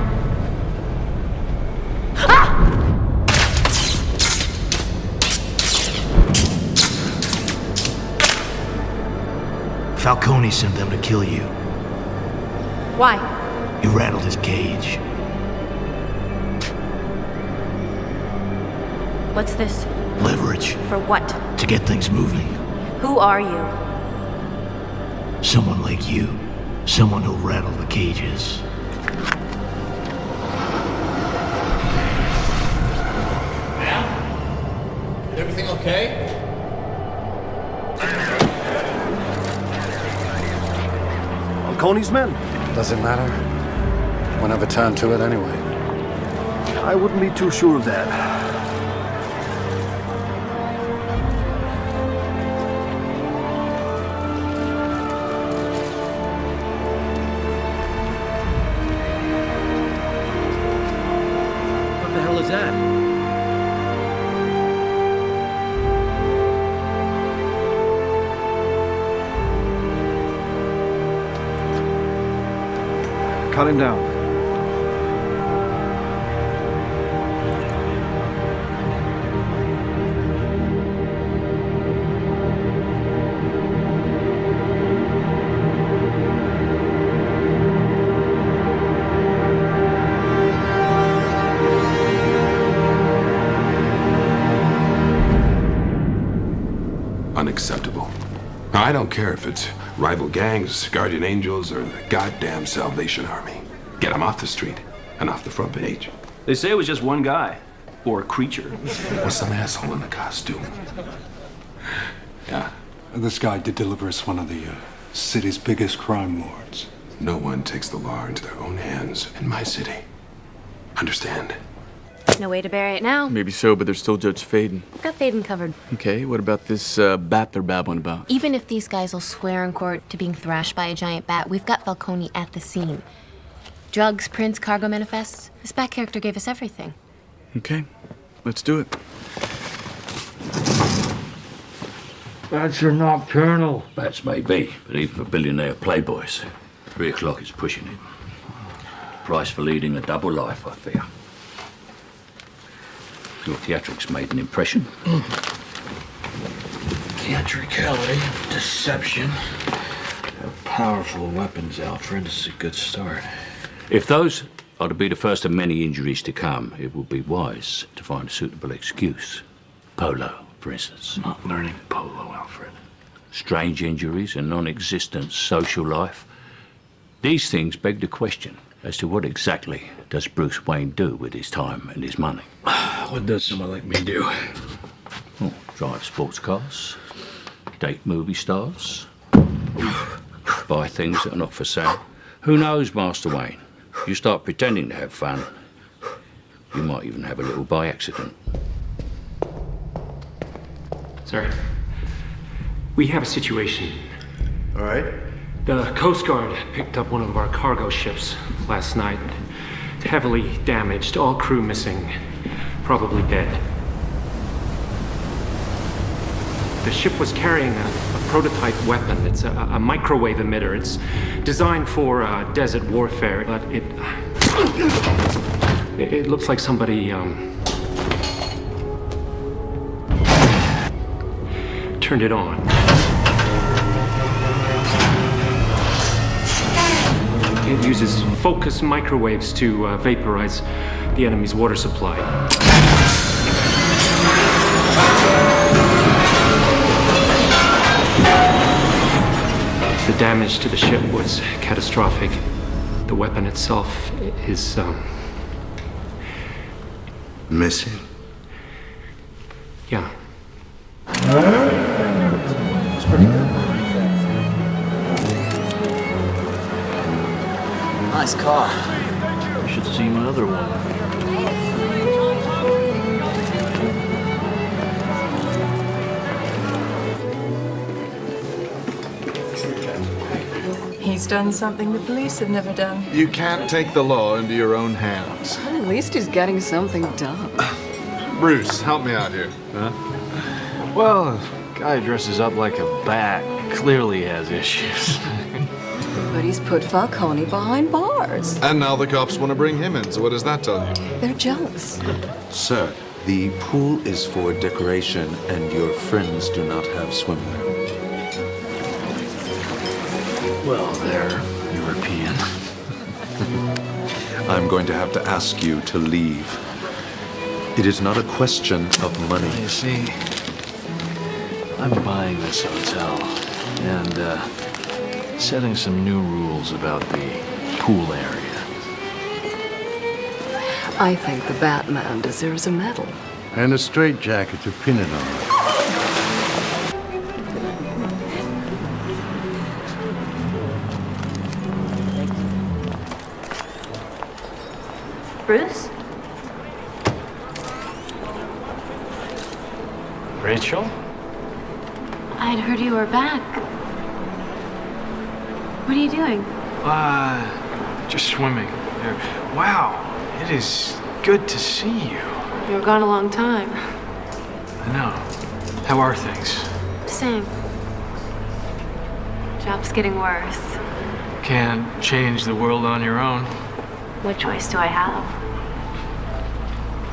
Ah! Falcone sent them to kill you. Why? You rattled his cage. What's this? Leverage. For what? To get things moving. Who are you? Someone like you. Someone who'll rattle the cages. Everything okay? Falcone's men. Does it matter? We'll never turn to it anyway. I wouldn't be too sure of that. What the hell is that? Cut him down. Unacceptable. Now, I don't care if it's rival gangs, guardian angels, or the goddamn Salvation Army. Get them off the street and off the front page. They say it was just one guy. Or a creature. Or some asshole in a costume. Yeah. This guy did deliver us one of the city's biggest crime lords. No one takes the law into their own hands in my city. Understand? No way to bury it now. Maybe so, but there's still Judge Faden. Got Faden covered. Okay, what about this bat they're babbling about? Even if these guys will swear in court to being thrashed by a giant bat, we've got Falcone at the scene. Drugs, prints, cargo manifests. This bat character gave us everything. Okay, let's do it. Bats are nocturnal. Bats may be, but even for billionaire playboys, 3 o'clock is pushing it. Price for leading a double life, I fear. Your theatrics made an impression. Theatricality, deception. Powerful weapons, Alfred. This is a good start. If those are to be the first of many injuries to come, it would be wise to find a suitable excuse. Polo, for instance. I'm not learning polo, Alfred. Strange injuries, a non-existent social life. These things beg the question as to what exactly does Bruce Wayne do with his time and his money. What does someone like me do? Oh, drive sports cars, date movie stars, buy things that are not for sale. Who knows, Master Wayne? You start pretending to have fun, you might even have a little by accident. Sir, we have a situation. All right. The Coast Guard picked up one of our cargo ships last night. Heavily damaged, all crew missing, probably dead. The ship was carrying a prototype weapon. It's a microwave emitter. It's designed for desert warfare, but it looks like somebody turned it on. It uses focused microwaves to vaporize the enemy's water supply. The damage to the ship was catastrophic. The weapon itself is, missing? Yeah. It's pretty good. Nice car. You should see my other one. He's done something the police have never done. You can't take the law into your own hands. At least he's getting something done. Bruce, help me out here. Huh? Well, guy dresses up like a bat clearly has issues. Everybody's put Falcone behind bars. And now the cops want to bring him in, so what does that tell you? They're jealous. Sir, the pool is for decoration, and your friends do not have swimwear. Well, they're European. I'm going to have to ask you to leave. It is not a question of money. You see, I'm buying this hotel and setting some new rules about the pool area. I think the Batman deserves a medal. And a straitjacket to pin it on. Bruce? Rachel? I'd heard you were back. What are you doing? Just swimming. Wow, it is good to see you. You were gone a long time. I know. How are things? Same. Job's getting worse. Can't change the world on your own. What choice do I have?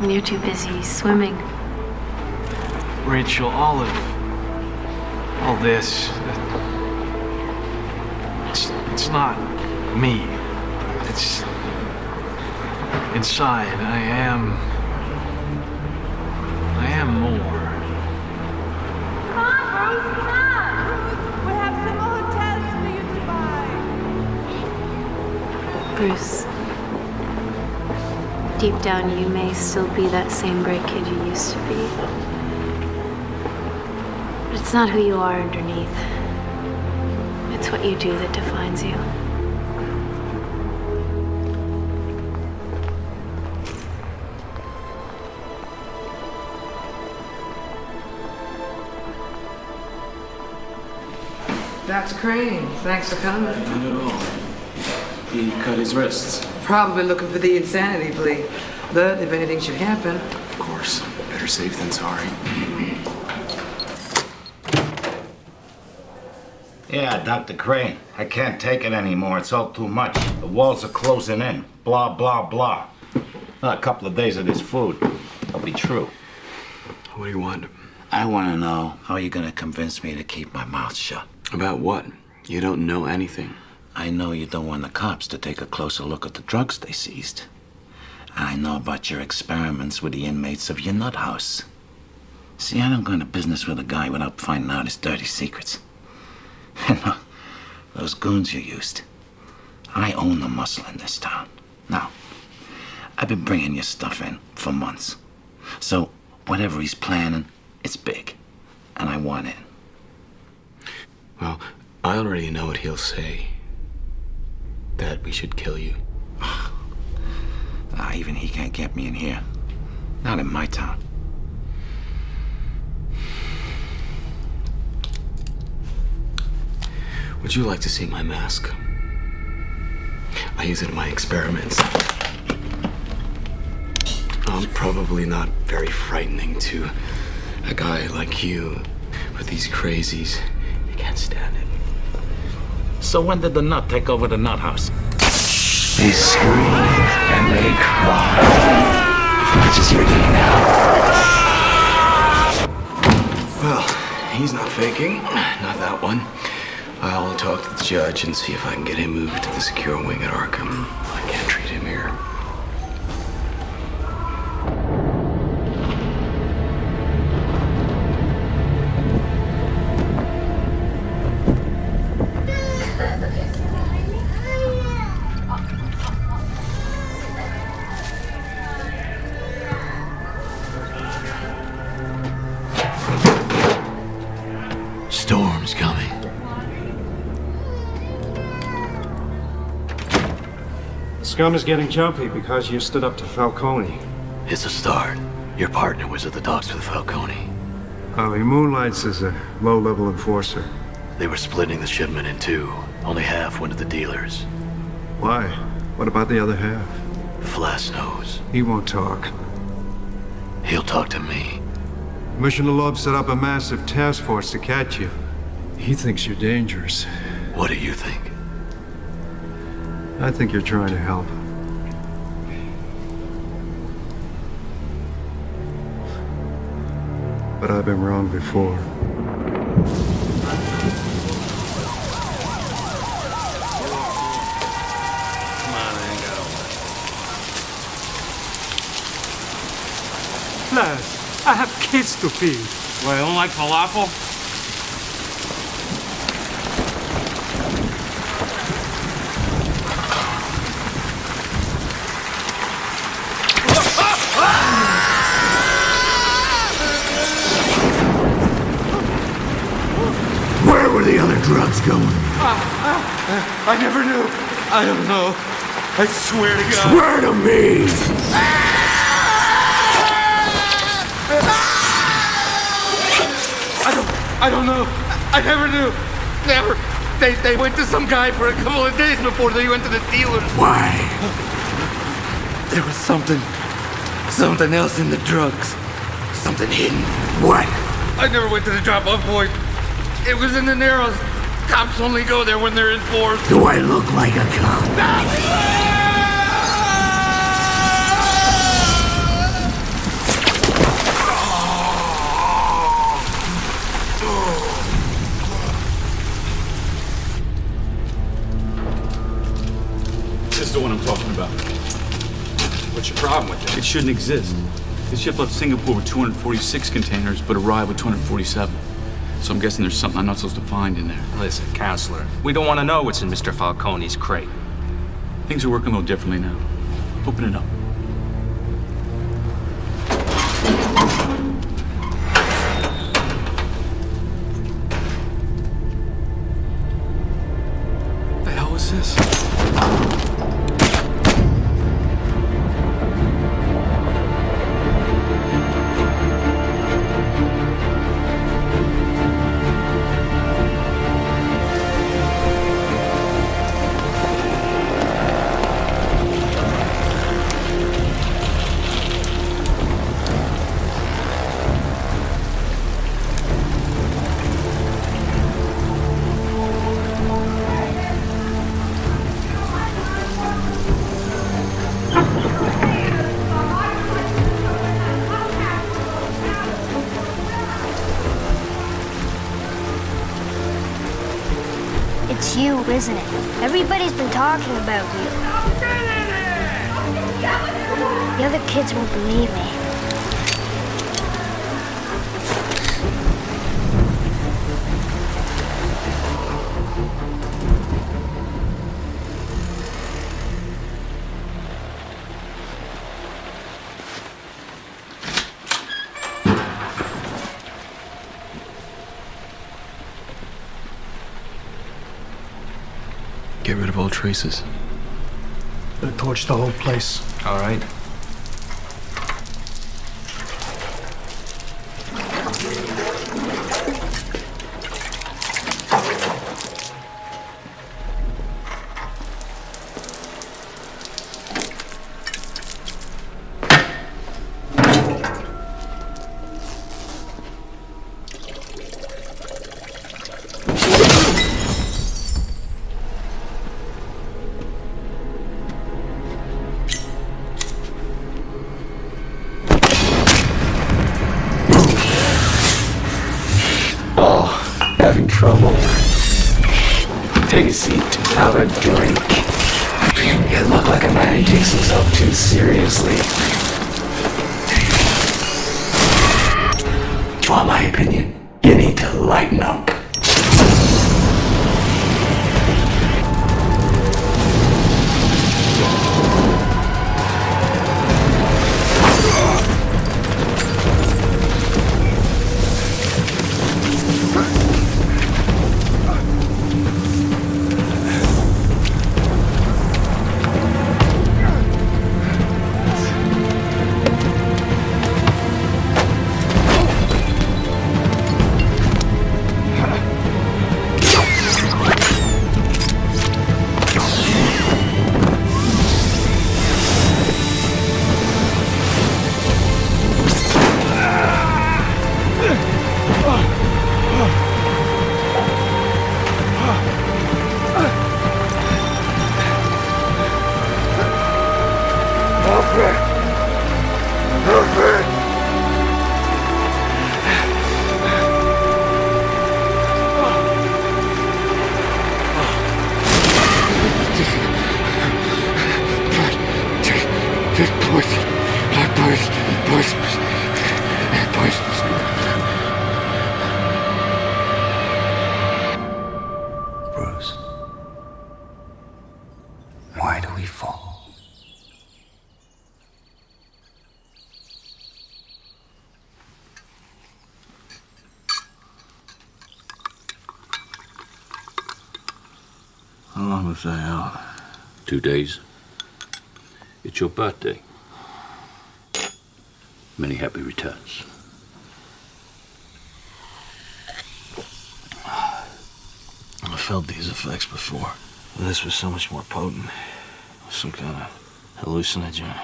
When you're too busy swimming. Rachel, all this, it's not me. It's inside. I am more. Come on, Bruce, come on! Bruce, we have some hotels for you to buy. Bruce, deep down you may still be that same great kid you used to be. But it's not who you are underneath. It's what you do that defines you. Dr. Crane, thanks for coming. Not at all. He cut his wrists. Probably looking for the insanity plea. But if anything should happen... Of course. Better safe than sorry. Yeah, Dr. Crane, I can't take it anymore. It's all too much. The walls are closing in. Blah, blah, blah. A couple of days of this food. That'll be true. What do you want? I want to know how you're going to convince me to keep my mouth shut. About what? You don't know anything. I know you don't want the cops to take a closer look at the drugs they seized. And I know about your experiments with the inmates of your nut house. See, I don't go into business with a guy without finding out his dirty secrets. And those goons you used. I own the muscle in this town. Now, I've been bringing your stuff in for months. So, whatever he's planning, it's big. And I want it. Well, I already know what he'll say. That we should kill you. Even he can't get me in here. Not in my town. Would you like to see my mask? I use it in my experiments. I'm probably not very frightening to a guy like you, but these crazies, they can't stand it. So when did the nut take over the nut house? They scream and they cry. Which is your day now? Well, he's not faking. Not that one. I'll talk to the judge and see if I can get him moved to the secure wing at Arkham. I can't treat him here. Storm's coming. Scum is getting jumpy because you stood up to Falcone. It's a start. Your partner was at the docks with Falcone. Oh, he moonlights as a low-level enforcer. They were splitting the shipment in two. Only half went to the dealers. Why? What about the other half? Flass knows. He won't talk. He'll talk to me. Commissioner Love set up a massive task force to catch you. He thinks you're dangerous. What do you think? I think you're trying to help. But I've been wrong before. Lads, I have kids to feed. Well, you don't like falafel? Where were the other drugs going? I never knew. I don't know. I swear to God. Swear to me! I don't know. I never knew. Never. They went to some guy for a couple of days before they went to the dealers. Why? There was something else in the drugs. Something hidden. What? I never went to the drop-off point. It was in the Narrows. Cops only go there when they're enforced. Do I look like a cop? This is the one I'm talking about. What's your problem with it? It shouldn't exist. The ship left Singapore with 246 containers, but arrived with 247. So I'm guessing there's something I'm not supposed to find in there. Listen, counselor, we don't want to know what's in Mr. Falcone's crate. Things are working a little differently now. Open it up. What the hell is this? It's you, isn't it? Everybody's been talking about you. The other kids won't believe me. Get rid of all traces. Gonna torch the whole place. All right. Having trouble. Take a seat. Have a drink. You look like a man who takes himself too seriously. Do you want my opinion? You need to lighten up. Bruce, why do we fall? How long was I out? 2 days. It's your birthday. Many happy returns. I felt these effects before. This was so much more potent. Some kind of hallucinogen.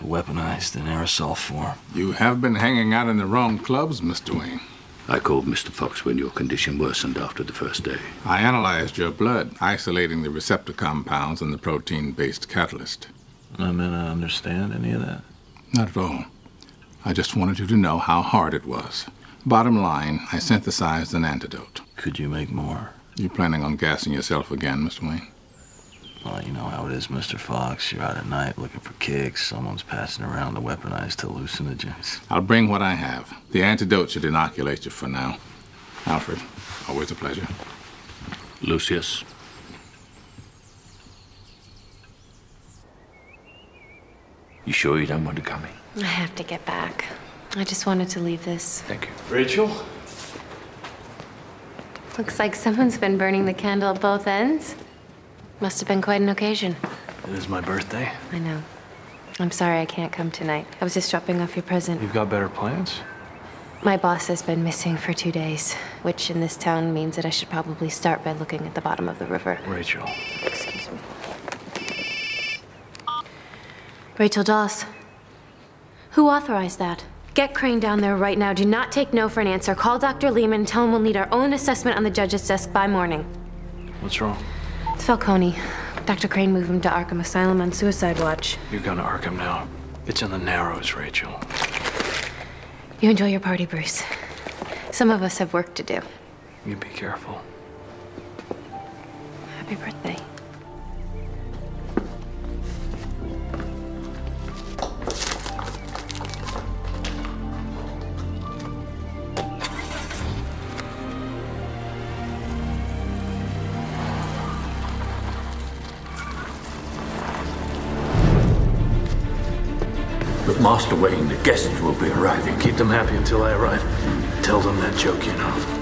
Weaponized in aerosol form. You have been hanging out in the wrong clubs, Mr. Wayne. I called Mr. Fox when your condition worsened after the first day. I analyzed your blood, isolating the receptor compounds and the protein-based catalyst. I mean, I understand any of that? Not at all. I just wanted you to know how hard it was. Bottom line, I synthesized an antidote. Could you make more? You planning on gassing yourself again, Mr. Wayne? Well, you know how it is, Mr. Fox. You're out at night looking for kicks. Someone's passing around the weaponized hallucinogens. I'll bring what I have. The antidote should inoculate you for now. Alfred, always a pleasure. Lucius. You sure you don't want to come in? I have to get back. I just wanted to leave this. Thank you. Rachel? Looks like someone's been burning the candle at both ends. Must have been quite an occasion. It is my birthday. I know. I'm sorry I can't come tonight. I was just dropping off your present. You've got better plans? My boss has been missing for 2 days, which in this town means that I should probably start by looking at the bottom of the river. Rachel. Excuse me. Rachel Doss. Who authorized that? Get Crane down there right now. Do not take no for an answer. Call Dr. Lehman. Tell him we'll need our own assessment on the judge's desk by morning. What's wrong? It's Falcone. Dr. Crane moved him to Arkham Asylum on suicide watch. You're going to Arkham now. It's in the Narrows, Rachel. You enjoy your party, Bruce. Some of us have work to do. You be careful. Happy birthday. But Master Wayne, the guests will be arriving. Keep them happy until I arrive. Tell them that joke, you know.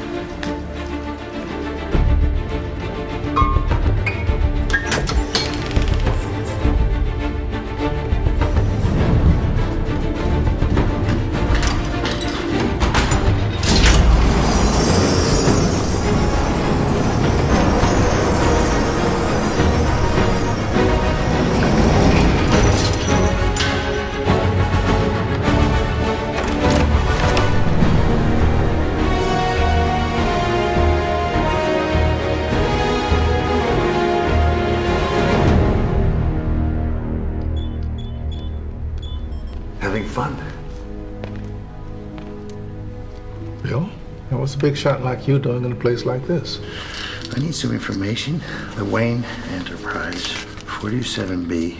Having fun. Bill? Now, what's a big shot like you doing in a place like this? I need some information. The Wayne Enterprise, 47B,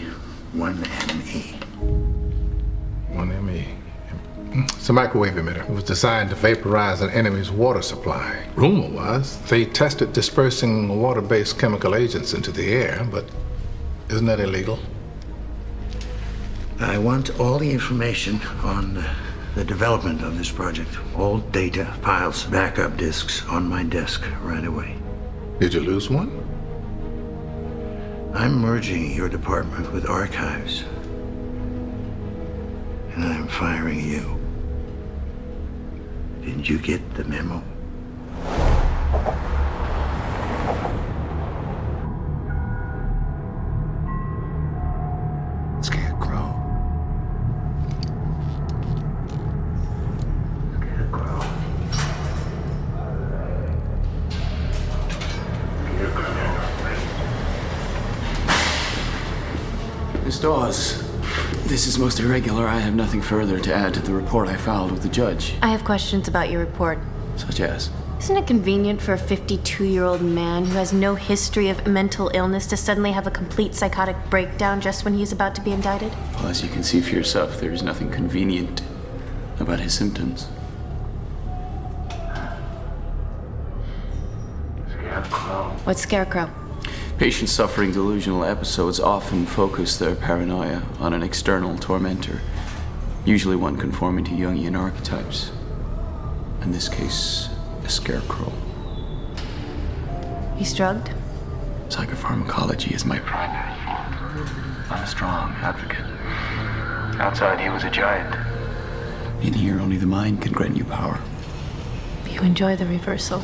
1ME. 1ME. It's a microwave emitter. It was designed to vaporize an enemy's water supply. Rumor was they tested dispersing water-based chemical agents into the air, but isn't that illegal? I want all the information on the development of this project. All data, files, backup disks on my desk right away. Did you lose one? I'm merging your department with archives. And I'm firing you. Didn't you get the memo? Scarecrow. Scarecrow. Miss Dawes, this is most irregular. I have nothing further to add to the report I filed with the judge. I have questions about your report. Such as? Isn't it convenient for a 52-year-old man who has no history of mental illness to suddenly have a complete psychotic breakdown just when he's about to be indicted? Well, as you can see for yourself, there is nothing convenient about his symptoms. What's Scarecrow? Patients suffering delusional episodes often focus their paranoia on an external tormentor, usually one conforming to Jungian archetypes. In this case, a scarecrow. He's drugged? Psychopharmacology is my primary form. I'm a strong advocate. Outside, he was a giant. In here, only the mind can grant you power. You enjoy the reversal.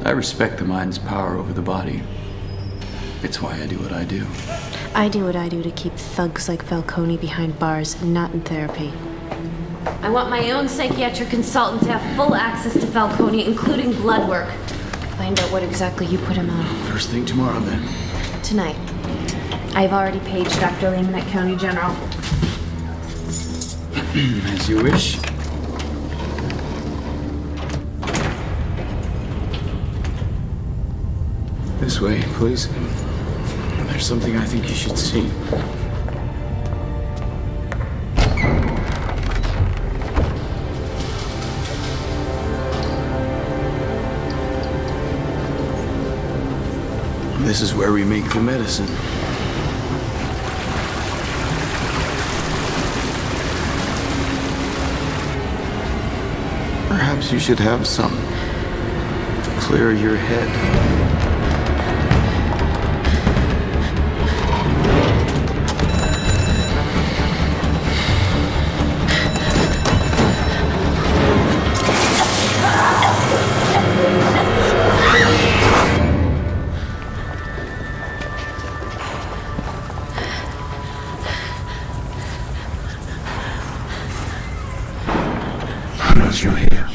I respect the mind's power over the body. It's why I do what I do. I do what I do to keep thugs like Falcone behind bars and not in therapy. I want my own psychiatric consultant to have full access to Falcone, including blood work. Find out what exactly you put him on. First thing tomorrow, then. Tonight. I've already paged Dr. Lehman at County General. As you wish. This way, please. There's something I think you should see. This is where we make the medicine. Perhaps you should have some to clear your head. Your hair.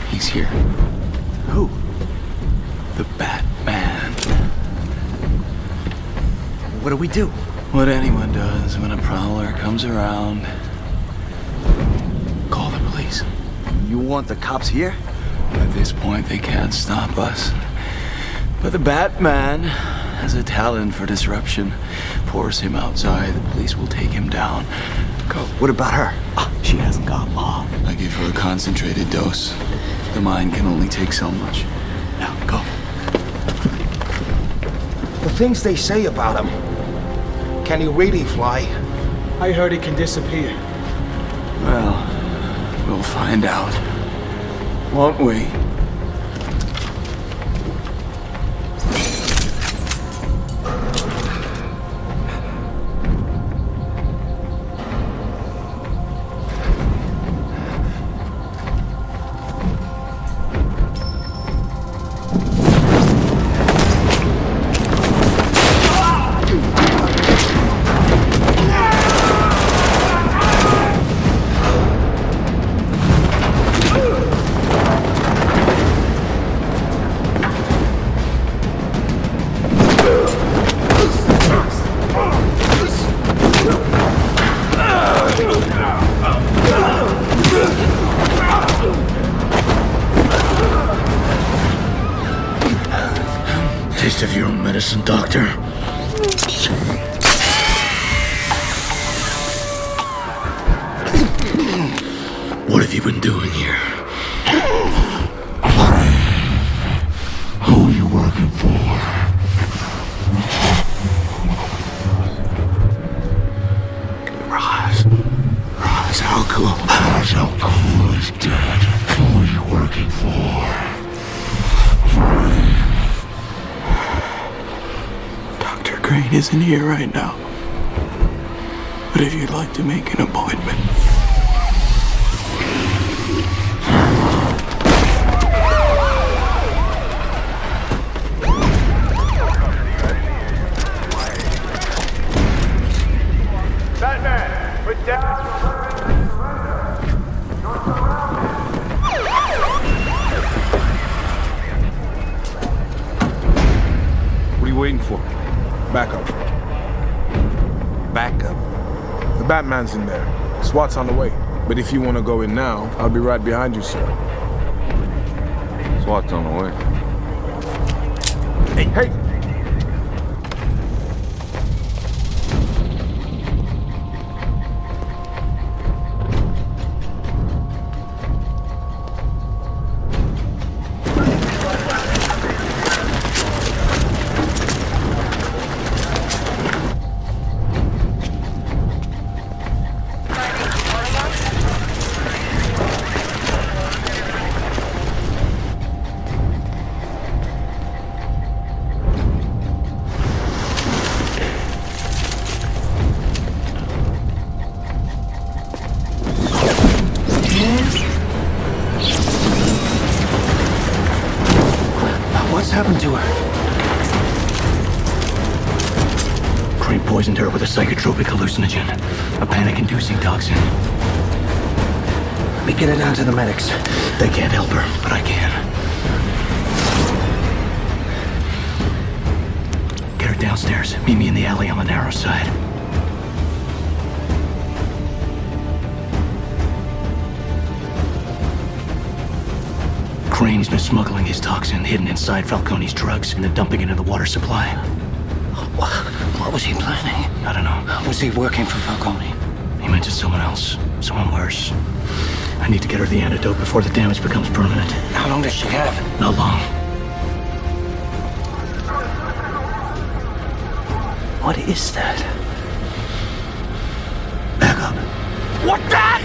He's here. Who? The Batman. What do we do? What anyone does when a prowler comes around. Call the police. You want the cops here? At this point, they can't stop us. But the Batman has a talent for disruption. Force him outside, the police will take him down. Go. What about her? She hasn't got long. I give her a concentrated dose. The mind can only take so much. Now, go. The things they say about him. Can he really fly? I heard he can disappear. Well, we'll find out. Won't we? Taste of your own medicine, Doctor. What have you been doing here? Who are you working for? Roz Al Ghul. Roz Al Ghul is dead. Who are you working for? Crane isn't here right now. But if you'd like to make an appointment. Batman, put down. What are you waiting for? Back up. backup? The Batman's in there. SWAT's on the way. But if you want to go in now, I'll be right behind you, sir. SWAT's on the way. Hey! What's happened to her? Crane poisoned her with a psychotropic hallucinogen, a panic-inducing toxin. Let me get her down to the medics. They can't help her, but I can. Get her downstairs. Meet me in the alley on the narrow side. Crane's been smuggling his toxin hidden inside Falcone's drugs and then dumping it in the water supply. What was he planning? I don't know. Was he working for Falcone? He mentioned someone else. Someone worse. I need to get her the antidote before the damage becomes permanent. How long does she have? Not long. What is that? Back up. What that?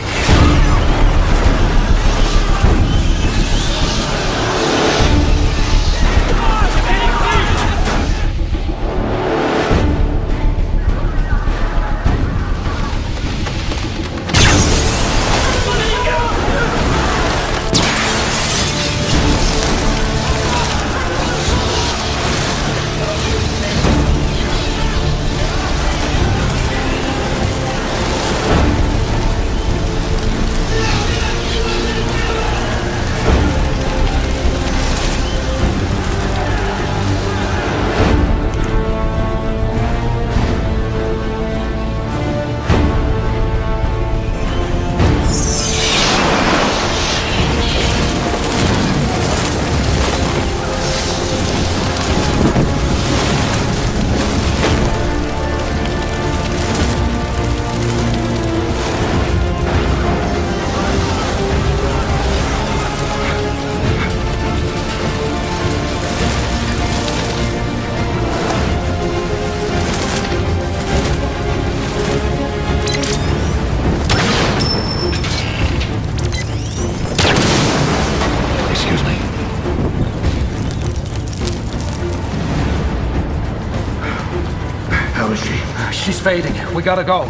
She's fading. We gotta go.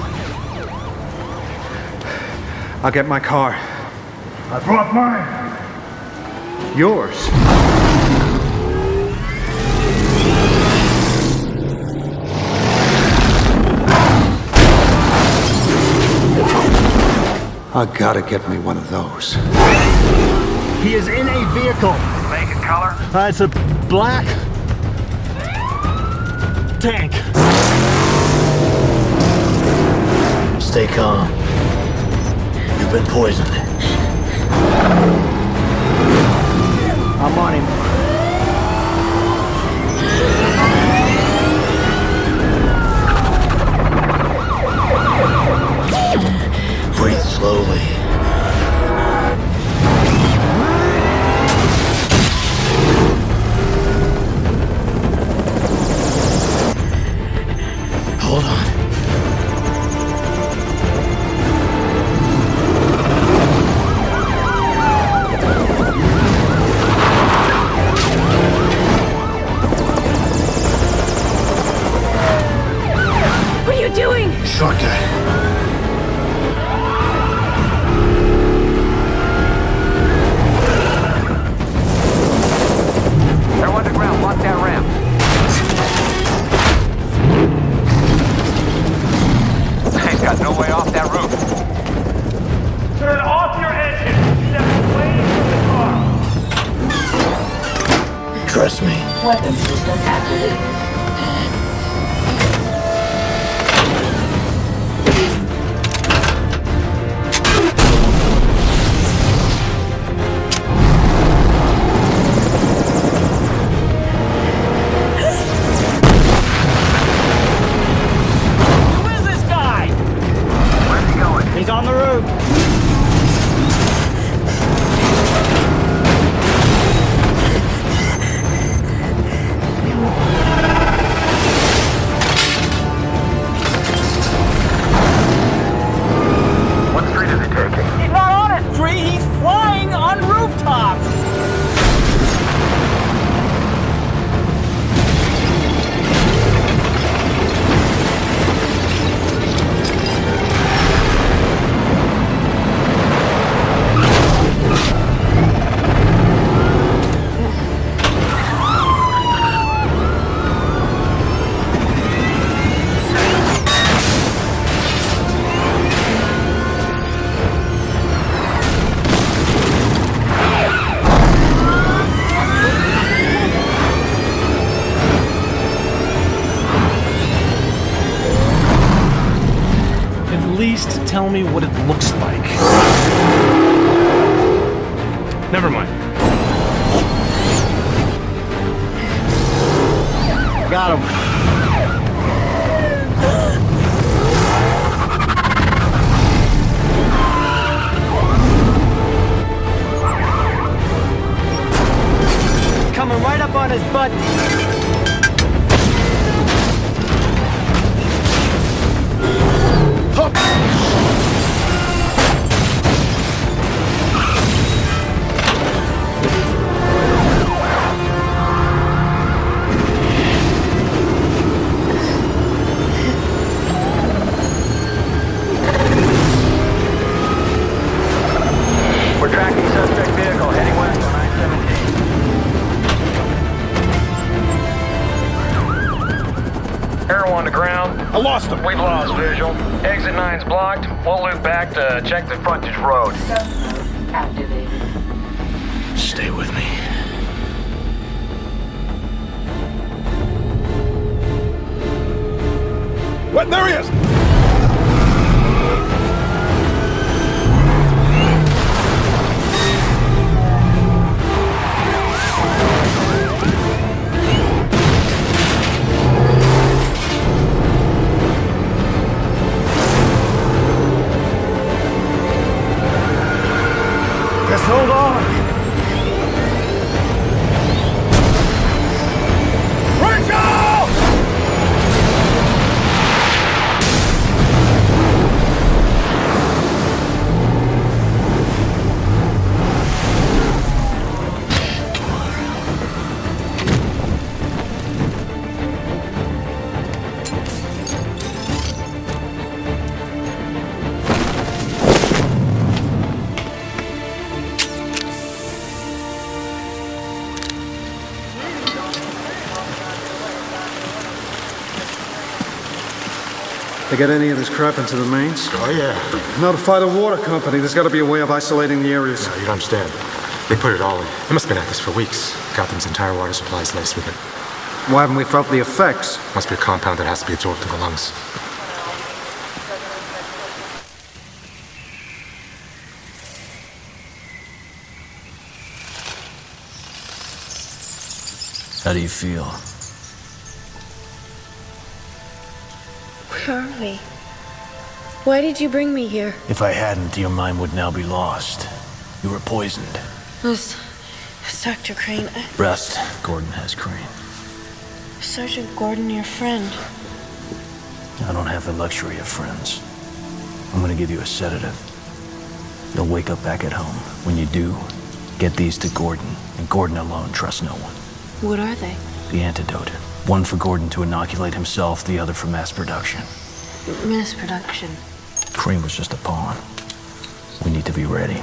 I'll get my car. I brought mine. Yours. I gotta get me one of those. He is in a vehicle. Make it color? It's a black tank. Stay calm. You've been poisoned. I'm on him. Breathe slowly. Hold on. What are you doing? Shortcut. They're underground. Block that ramp. Ain't got no way off that roof. Turn off your engine. Step away from the car. Trust me. Weapon system activated. me what it looks like. Never mind. Got him. Coming right up on his butt. We're tracking suspect vehicle heading west on I-17. Arrow on the ground. I lost him. We've lost visual. Exit 9's blocked. We'll loop back to check the frontage road. Stay with me. What? There he is! Just hold on. They get any of this crap into the mains? Oh, yeah. Notify the water company. There's got to be a way of isolating the areas. No, you don't understand. They put it all in. They must have been at this for weeks. Gotham's entire water supply is laced with it. Why haven't we felt the effects? Must be a compound that has to be absorbed in the lungs. How do you feel? Where are we? Why did you bring me here? If I hadn't, your mind would now be lost. You were poisoned. Was Dr. Crane? Rest. Gordon has Crane. Sergeant Gordon, your friend. I don't have the luxury of friends. I'm gonna give you a sedative. You'll wake up back at home. When you do, get these to Gordon, and Gordon alone. Trust no one. What are they? The antidote. One for Gordon to inoculate himself, the other for mass production. Mass production. Crane was just a pawn. We need to be ready.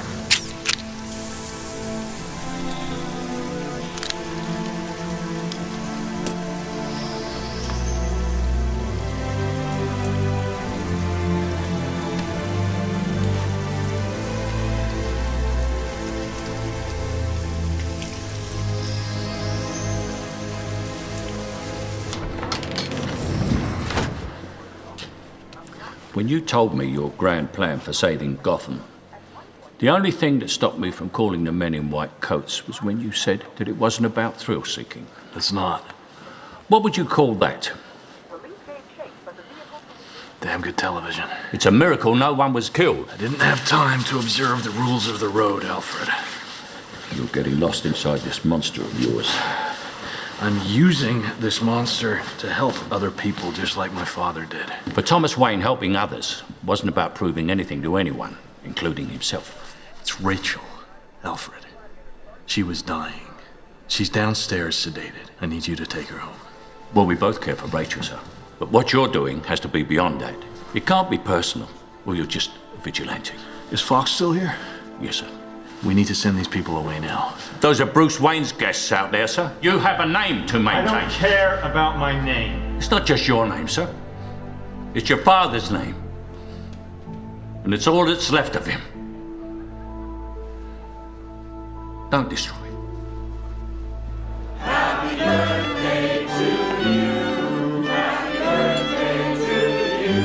When you told me your grand plan for saving Gotham, the only thing that stopped me from calling the men in white coats was when you said that it wasn't about thrill-seeking. It's not. What would you call that? Damn good television. It's a miracle no one was killed. I didn't have time to observe the rules of the road, Alfred. You're getting lost inside this monster of yours. I'm using this monster to help other people just like my father did. But Thomas Wayne helping others wasn't about proving anything to anyone, including himself. It's Rachel, Alfred. She was dying. She's downstairs sedated. I need you to take her home. Well, we both care for Rachel, sir. But what you're doing has to be beyond that. It can't be personal, or you're just a vigilante. Is Fox still here? Yes, sir. We need to send these people away now. Those are Bruce Wayne's guests out there, sir. You have a name to maintain. I don't care about my name. It's not just your name, sir. It's your father's name. And it's all that's left of him. Don't destroy it. Happy birthday to you. Happy birthday to you.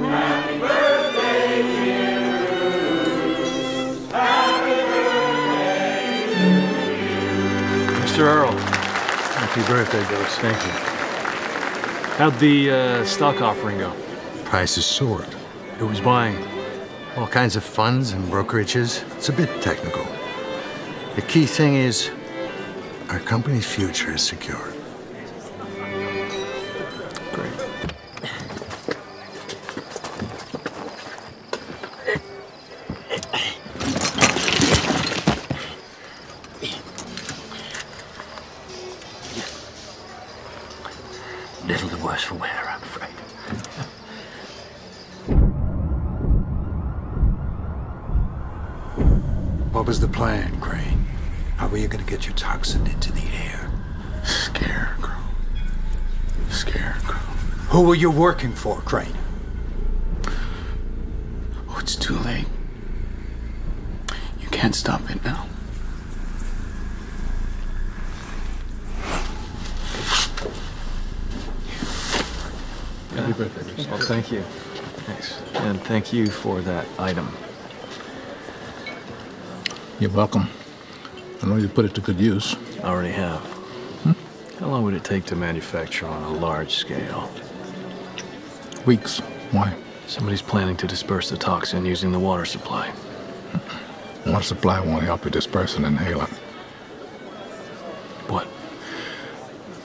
Happy birthday, dear Mr. Earl. Happy birthday, Ghost. Thank you. How'd the stock offering go? Prices soared. Who was buying? All kinds of funds and brokerages. It's a bit technical. The key thing is, our company's future is secure. Great. Little the worse for wear, I'm afraid. What was the plan, Crane? How were you going to get your toxin into the air? Scarecrow. Who were you working for, Crane? Oh, it's too late. You can't stop it now. Happy birthday. Well, thank you. Thanks. And thank you for that item. You're welcome. I know you put it to good use. I already have. How long would it take to manufacture on a large scale? Weeks. Why? Somebody's planning to disperse the toxin using the water supply. Water supply won't help you disperse an inhalant. What?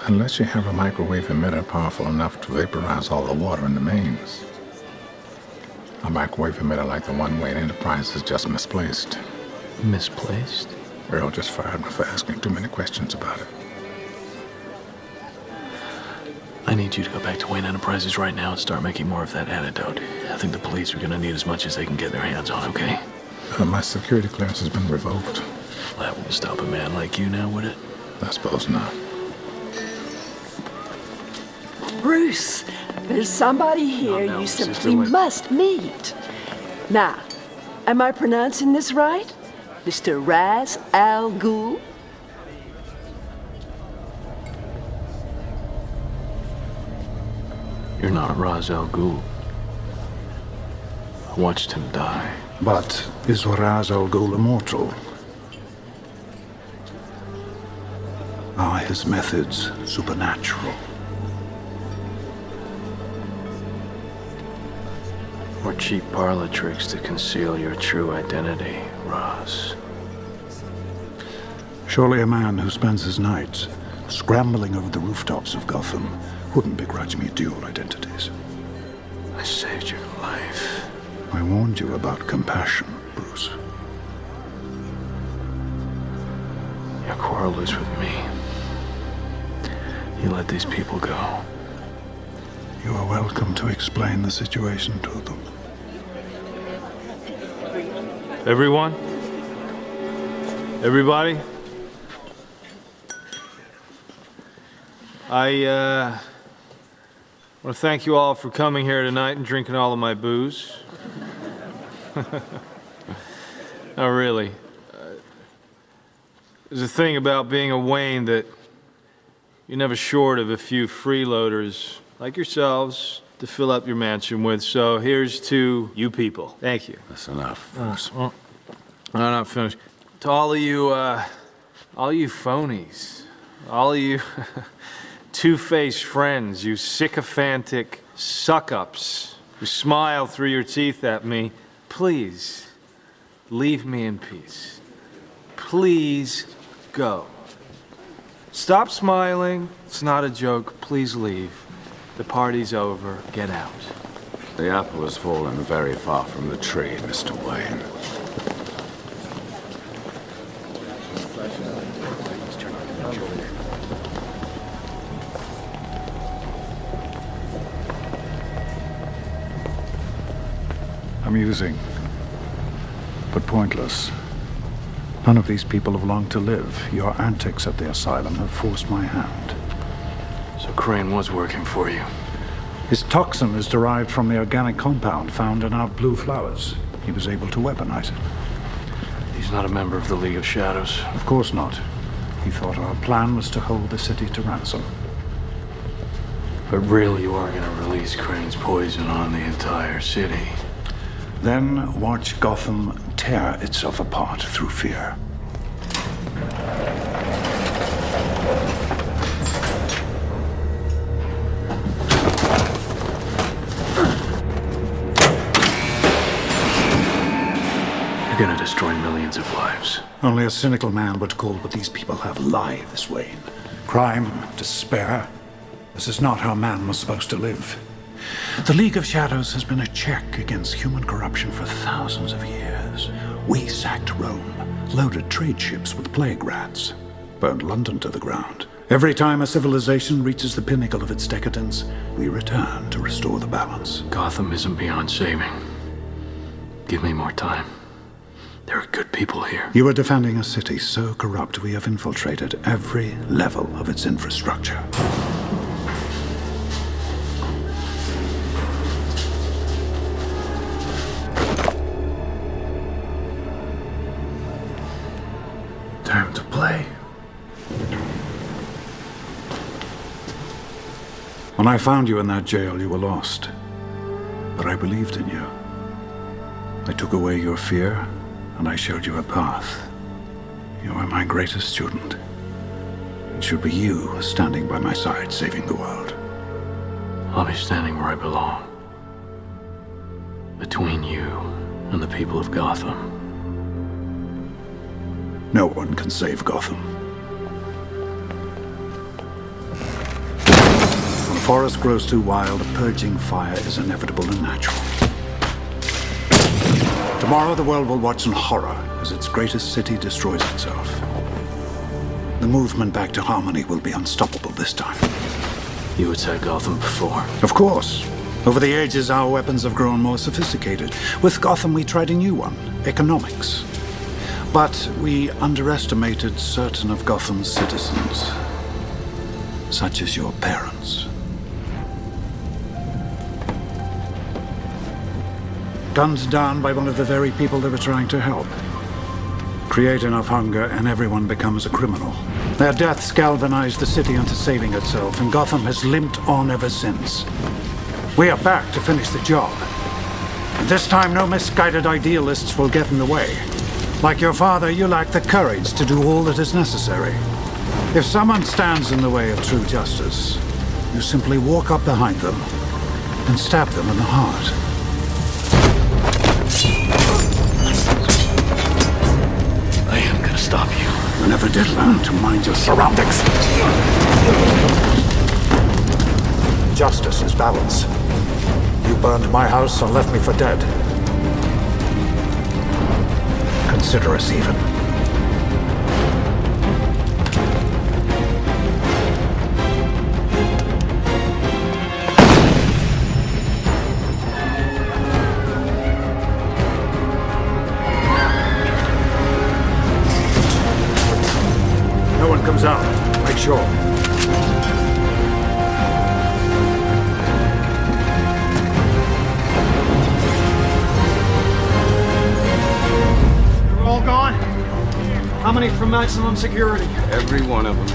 Unless you have a microwave emitter powerful enough to vaporize all the water in the mains. A microwave emitter like the one Wayne Enterprise is just misplaced. Misplaced? Earl just fired me for asking too many questions about it. I need you to go back to Wayne Enterprises right now and start making more of that antidote. I think the police are going to need as much as they can get their hands on, okay? My security clearance has been revoked. That won't stop a man like you now, would it? I suppose not. Bruce, there's somebody here you simply must meet. Now, am I pronouncing this right? Mr. Raz Al Ghul? You're not Ra's al Ghul. I watched him die. But is Raz Al Ghul immortal? Are his methods supernatural? Or cheap parlor tricks to conceal your true identity, Raz. Surely a man who spends his nights scrambling over the rooftops of Gotham wouldn't begrudge me dual identities. I saved your life. I warned you about compassion, Bruce. Your quarrel is with me. You let these people go. You are welcome to explain the situation to them. Everyone? Everybody? I want to thank you all for coming here tonight and drinking all of my booze. No, really. There's a thing about being a Wayne that you're never short of a few freeloaders like yourselves to fill up your mansion with. So here's to you people. Thank you. That's enough. I'm not finished. To all of you phonies, all of you two-faced friends, you sycophantic suck-ups who smile through your teeth at me, please leave me in peace. Please go. Stop smiling. It's not a joke. Please leave. The party's over. Get out. The apple has fallen very far from the tree, Mr. Wayne. Amusing, but pointless. None of these people have long to live. Your antics at the asylum have forced my hand. So Crane was working for you. His toxin is derived from the organic compound found in our blue flowers. He was able to weaponize it. He's not a member of the League of Shadows. Of course not. He thought our plan was to hold the city to ransom. But really, you are going to release Crane's poison on the entire city. Then watch Gotham tear itself apart through fear. You're gonna destroy millions of lives. Only a cynical man would call what these people have lives, Wayne. Crime, despair. This is not how man was supposed to live. The League of Shadows has been a check against human corruption for thousands of years. We sacked Rome, loaded trade ships with plague rats, burned London to the ground. Every time a civilization reaches the pinnacle of its decadence, we return to restore the balance. Gotham isn't beyond saving. Give me more time. There are good people here. You are defending a city so corrupt we have infiltrated every level of its infrastructure. Time to play. When I found you in that jail, you were lost. But I believed in you. I took away your fear, and I showed you a path. You are my greatest student. It should be you standing by my side, saving the world. I'll be standing where I belong. Between you and the people of Gotham. No one can save Gotham. When a forest grows too wild, a purging fire is inevitable and natural. Tomorrow the world will watch in horror as its greatest city destroys itself. The movement back to harmony will be unstoppable this time. You attacked Gotham before. Of course. Over the ages, our weapons have grown more sophisticated. With Gotham, we tried a new one, economics. But we underestimated certain of Gotham's citizens, such as your parents. Gunned down by one of the very people they were trying to help. Create enough hunger and everyone becomes a criminal. Their deaths galvanized the city into saving itself, and Gotham has limped on ever since. We are back to finish the job. And this time, no misguided idealists will get in the way. Like your father, you lack the courage to do all that is necessary. If someone stands in the way of true justice, you simply walk up behind them and stab them in the heart. I am gonna stop you. You never did learn to mind your surroundings. Justice is balance. You burned my house and left me for dead. Consider us even. No one comes out. Make sure. All gone? How many from maximum security? Every one of them.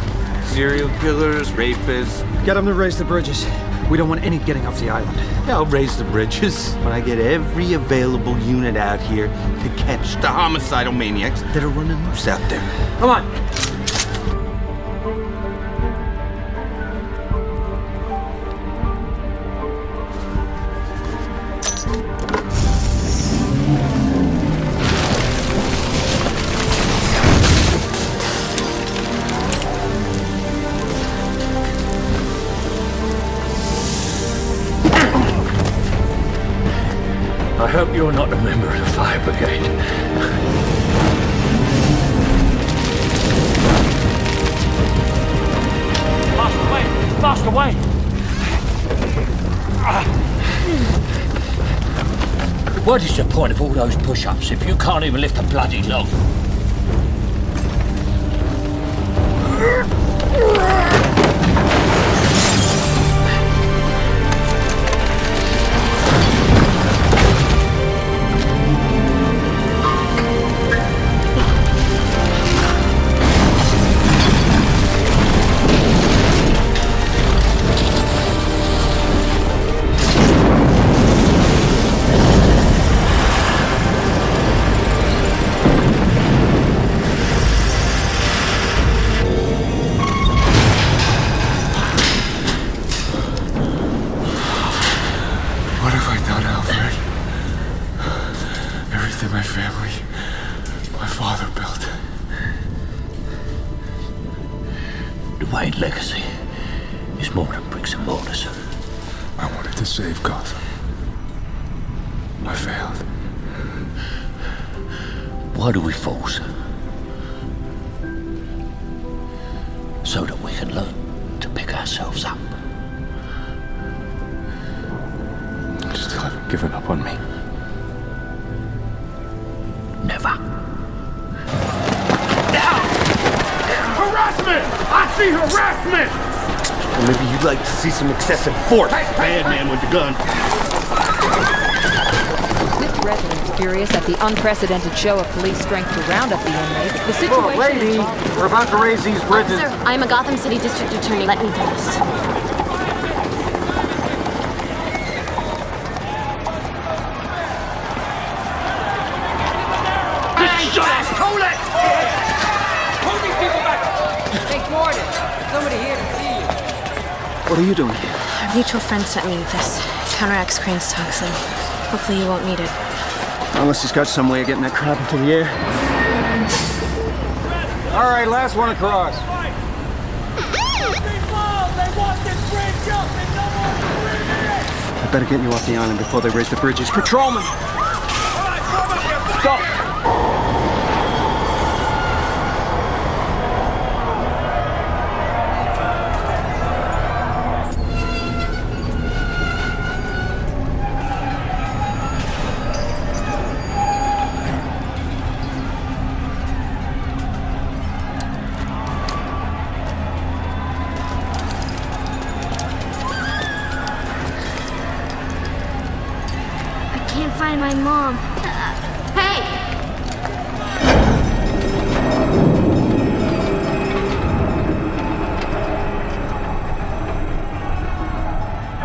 Serial killers, rapists. Get them to raise the bridges. We don't want any getting off the island. Yeah, I'll raise the bridges when I get every available unit out here to catch the homicidal maniacs that are running loose out there. Come on. I hope you're not a member of the fire brigade. Fast away! What is the point of all those push-ups if you can't even lift a bloody log? Wayne legacy is more than bricks and mortars. I wanted to save Gotham. I failed. Why do we force? So that we can learn to pick ourselves up. You still haven't given up on me. Never. Harassment! I see harassment! Or maybe you'd like to see some excessive force. Bad man with the gun. With residents furious at the unprecedented show of police strength to round up the inmates, the situation lady, we're about to raise these bridges. Officer, I'm a Gotham City District Attorney. Let me do this. Hold it! Hold these people back! Take Gordon. Somebody here to see you. What are you doing here? Our mutual friend sent me this. Counteracts Crane's toxin. Hopefully you won't need it. Unless he's got some way of getting that crap into the air. All right, last one across. I better get you off the island before they raise the bridges. Patrolman! Stop! Can't find my mom. Hey!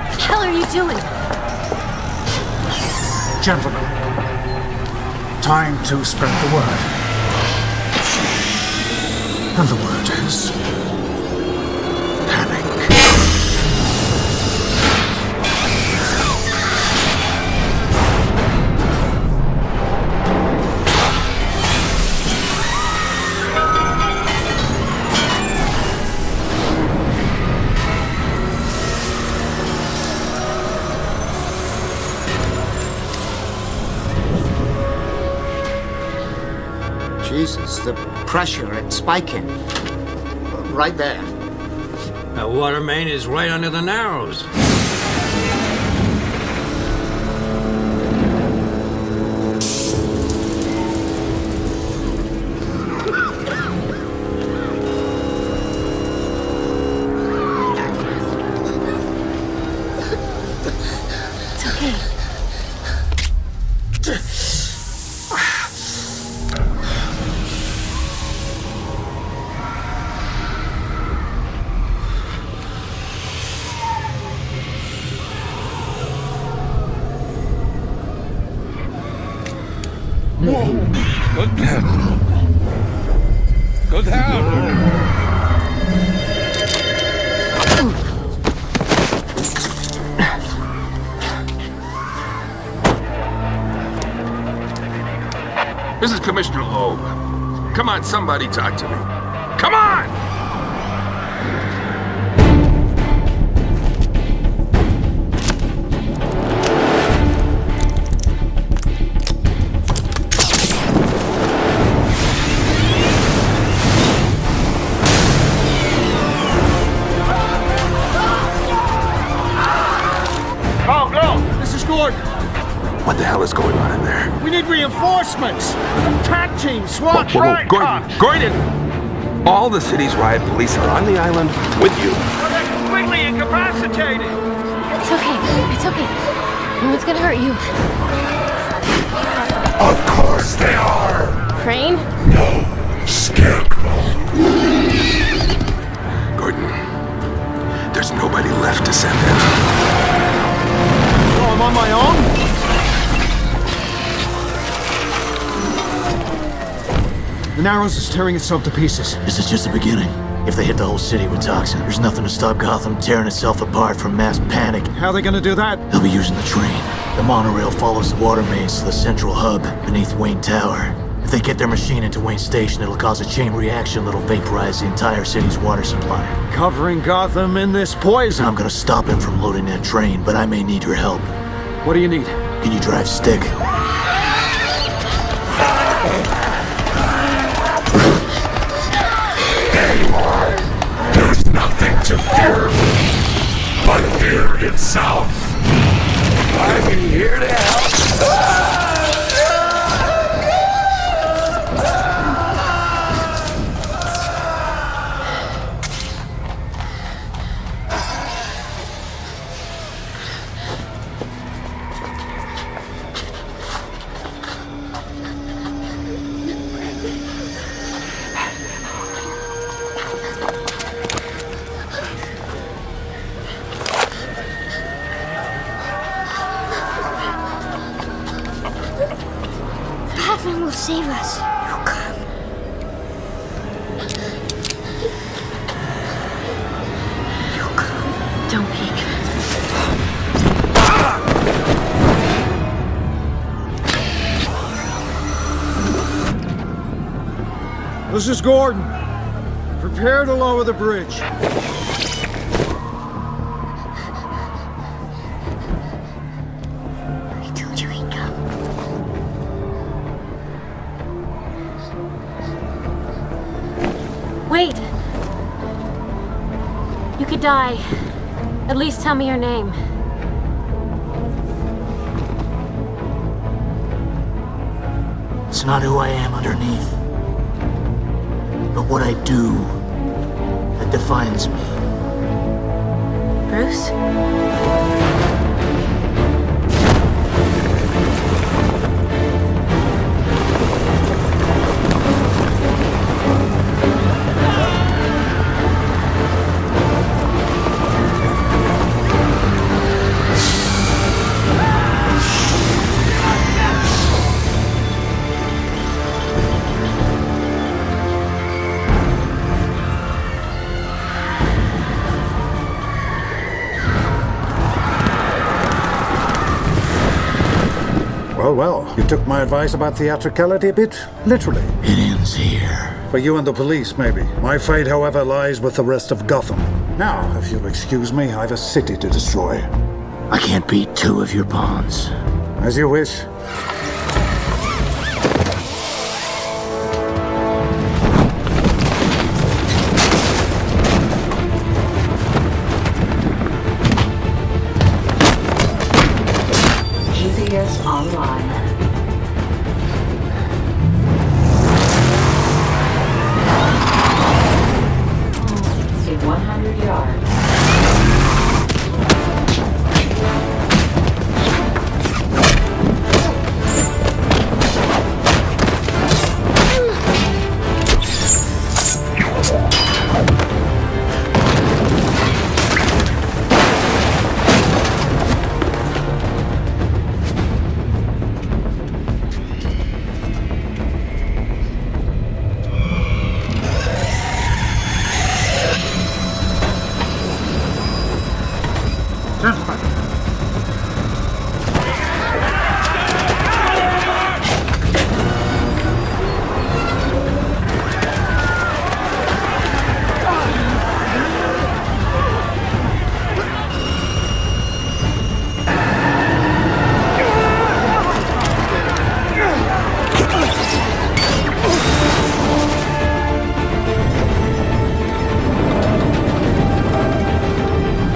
What the hell are you doing? Gentlemen, time to spread the word. And the word is panic. Jesus, the pressure, it's spiking. Right there. The water main is right under the Narrows. It's okay. Go down! This is Commissioner Loeb. Come on, somebody talk to me. Come on! Gordon. What the hell is going on in there? We need reinforcements. TAC team, SWAT, Whoa, Gordon, Gordon! All the city's riot police are on the island with you. They're completely incapacitated. It's okay. It's okay. No one's gonna hurt you. Of course they are. Crane? No, Scarecrow. Gordon, there's nobody left to send in. I'm on my own? The Narrows is tearing itself to pieces. This is just the beginning. If they hit the whole city with toxin, there's nothing to stop Gotham tearing itself apart from mass panic. How are they gonna do that? They'll be using the train. The monorail follows the water mains to the central hub beneath Wayne Tower. If they get their machine into Wayne Station, it'll cause a chain reaction that'll vaporize the entire city's water supply. Covering Gotham in this poison. I'm gonna stop him from loading that train, but I may need your help. What do you need? Can you drive stick? There you are. There's nothing to fear but fear itself. I'm here to help. Batman will save us. He'll come. He'll come. Don't peek. This is Gordon. Prepare to lower the bridge. I told you he'd come. Wait! You could die. At least tell me your name. It's not who I am underneath, but what I do that defines me. Bruce? Well, you took my advice about theatricality a bit literally. It ends here. For you and the police, maybe. My fate, however, lies with the rest of Gotham. Now, if you'll excuse me, I've a city to destroy. I can't beat two of your pawns. As you wish. GPS online. In 100 yards.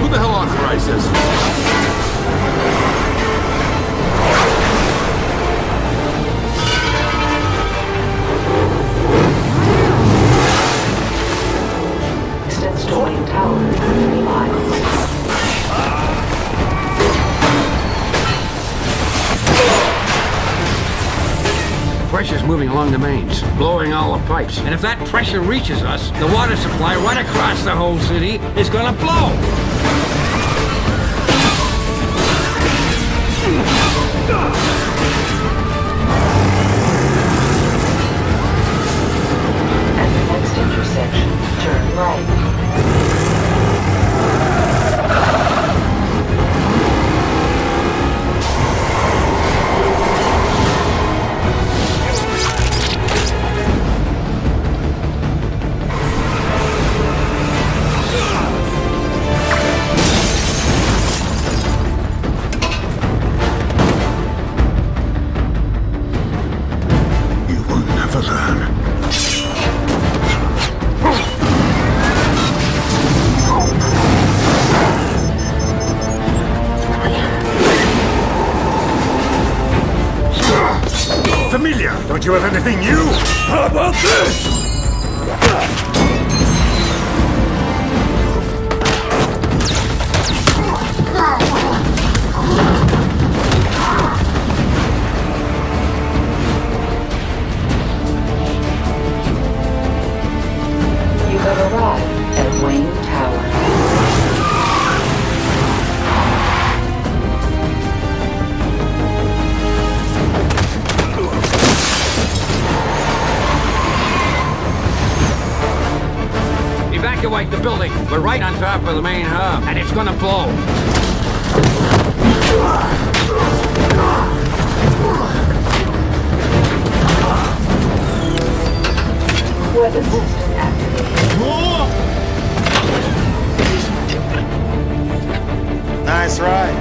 Who the hell authorized this? Extends to Wayne Tower, 3 miles. Pressure's moving along the mains, blowing all the pipes. And if that pressure reaches us, the water supply right across the whole city is gonna blow. At the next intersection, turn right. Don't you have anything new? How about this? You have arrived at Wayne Tower. Evacuate the building. We're right on top of the main hub, and it's gonna blow. Weapon system activated. Nice ride.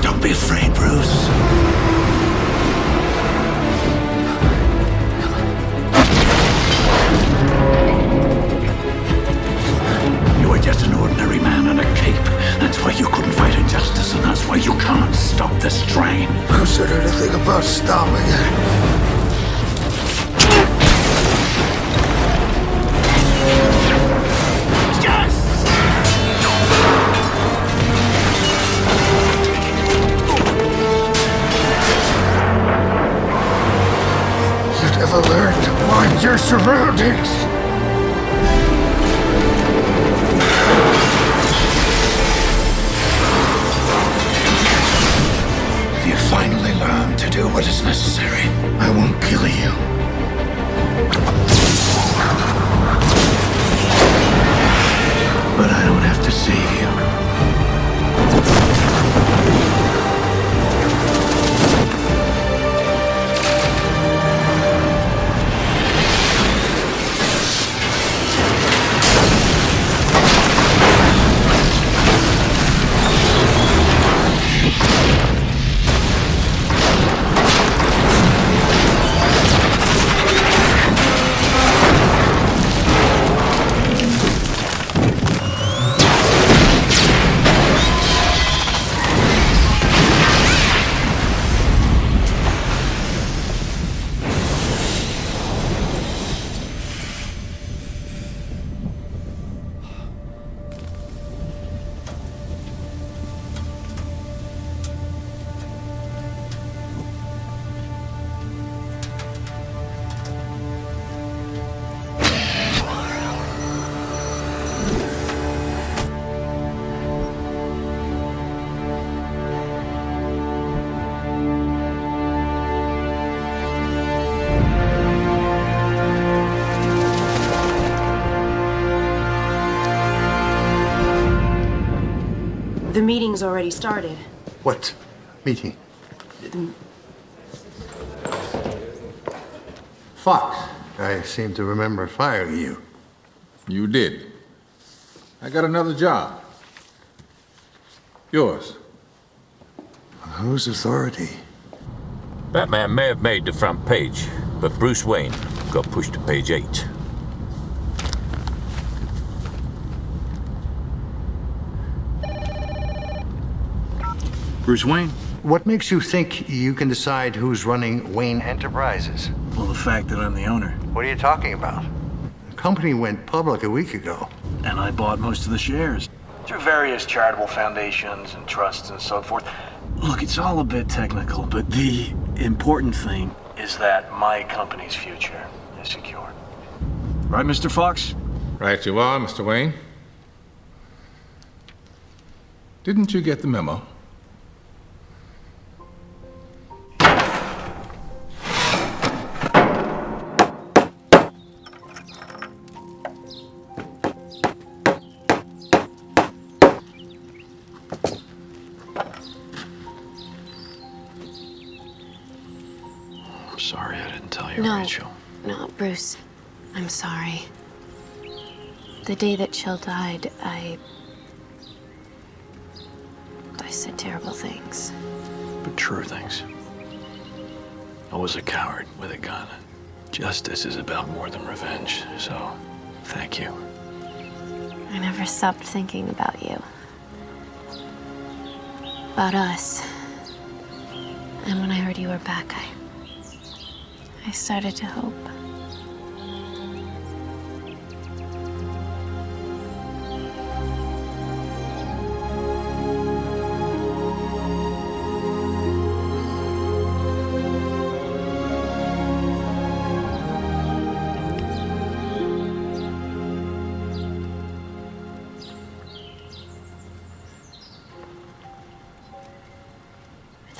Don't be afraid, Bruce. You were just an ordinary man in a cape. That's why you couldn't fight injustice, and that's why you can't stop this train. Consider anything about stopping it. You never learn to mind your surroundings. You finally learn to do what is necessary. I won't kill you. But I don't have to save you. The meeting's already started. What meeting? Fox. I seem to remember firing you. You did. I got another job. Yours. Whose authority? Batman may have made the front page, but Bruce Wayne got pushed to page 8. Bruce Wayne? What makes you think you can decide who's running Wayne Enterprises? Well, the fact that I'm the owner. What are you talking about? The company went public a week ago. And I bought most of the shares. Through various charitable foundations and trusts and so forth. Look, it's all a bit technical, but the important thing is that my company's future is secure. Right, Mr. Fox? Right you are, Mr. Wayne. Didn't you get the memo? I'm sorry I didn't tell you, No. Rachel. No, Bruce. I'm sorry. The day that Chill died, I said terrible things. But true things. I was a coward with a gun. Justice is about more than revenge, so thank you. I never stopped thinking about you. About us. And when I heard you were back, I started to hope.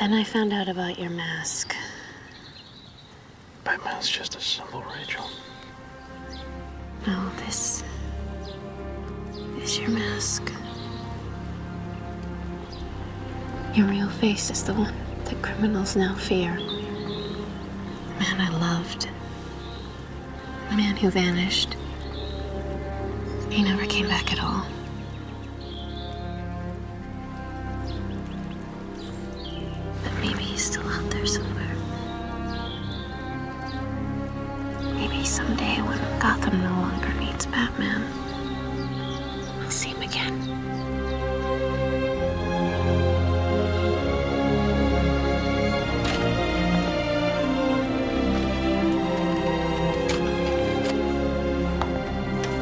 Then I found out about your mask. Batman's just a symbol, Rachel. No, this is your mask. Your real face is the one that criminals now fear. The man I loved. The man who vanished. He never came back at all. Maybe he's still out there somewhere. Maybe someday when Gotham no longer needs Batman, we'll see him again.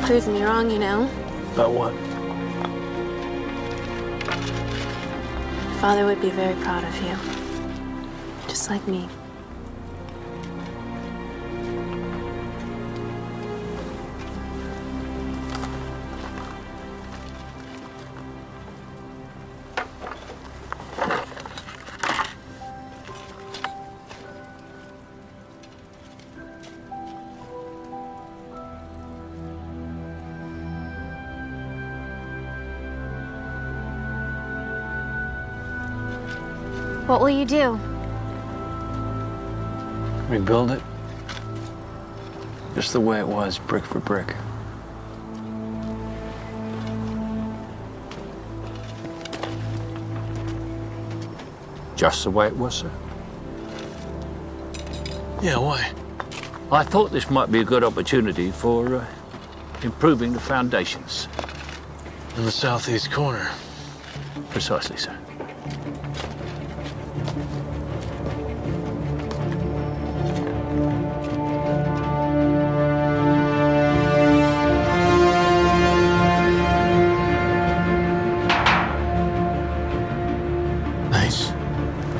Proves me wrong, you know. About what? Father would be very proud of you. Just like me. What will you do? Rebuild it. Just the way it was, brick for brick. Just the way it was, sir? Yeah, why? I thought this might be a good opportunity for improving the foundations. In the southeast corner. Precisely, sir.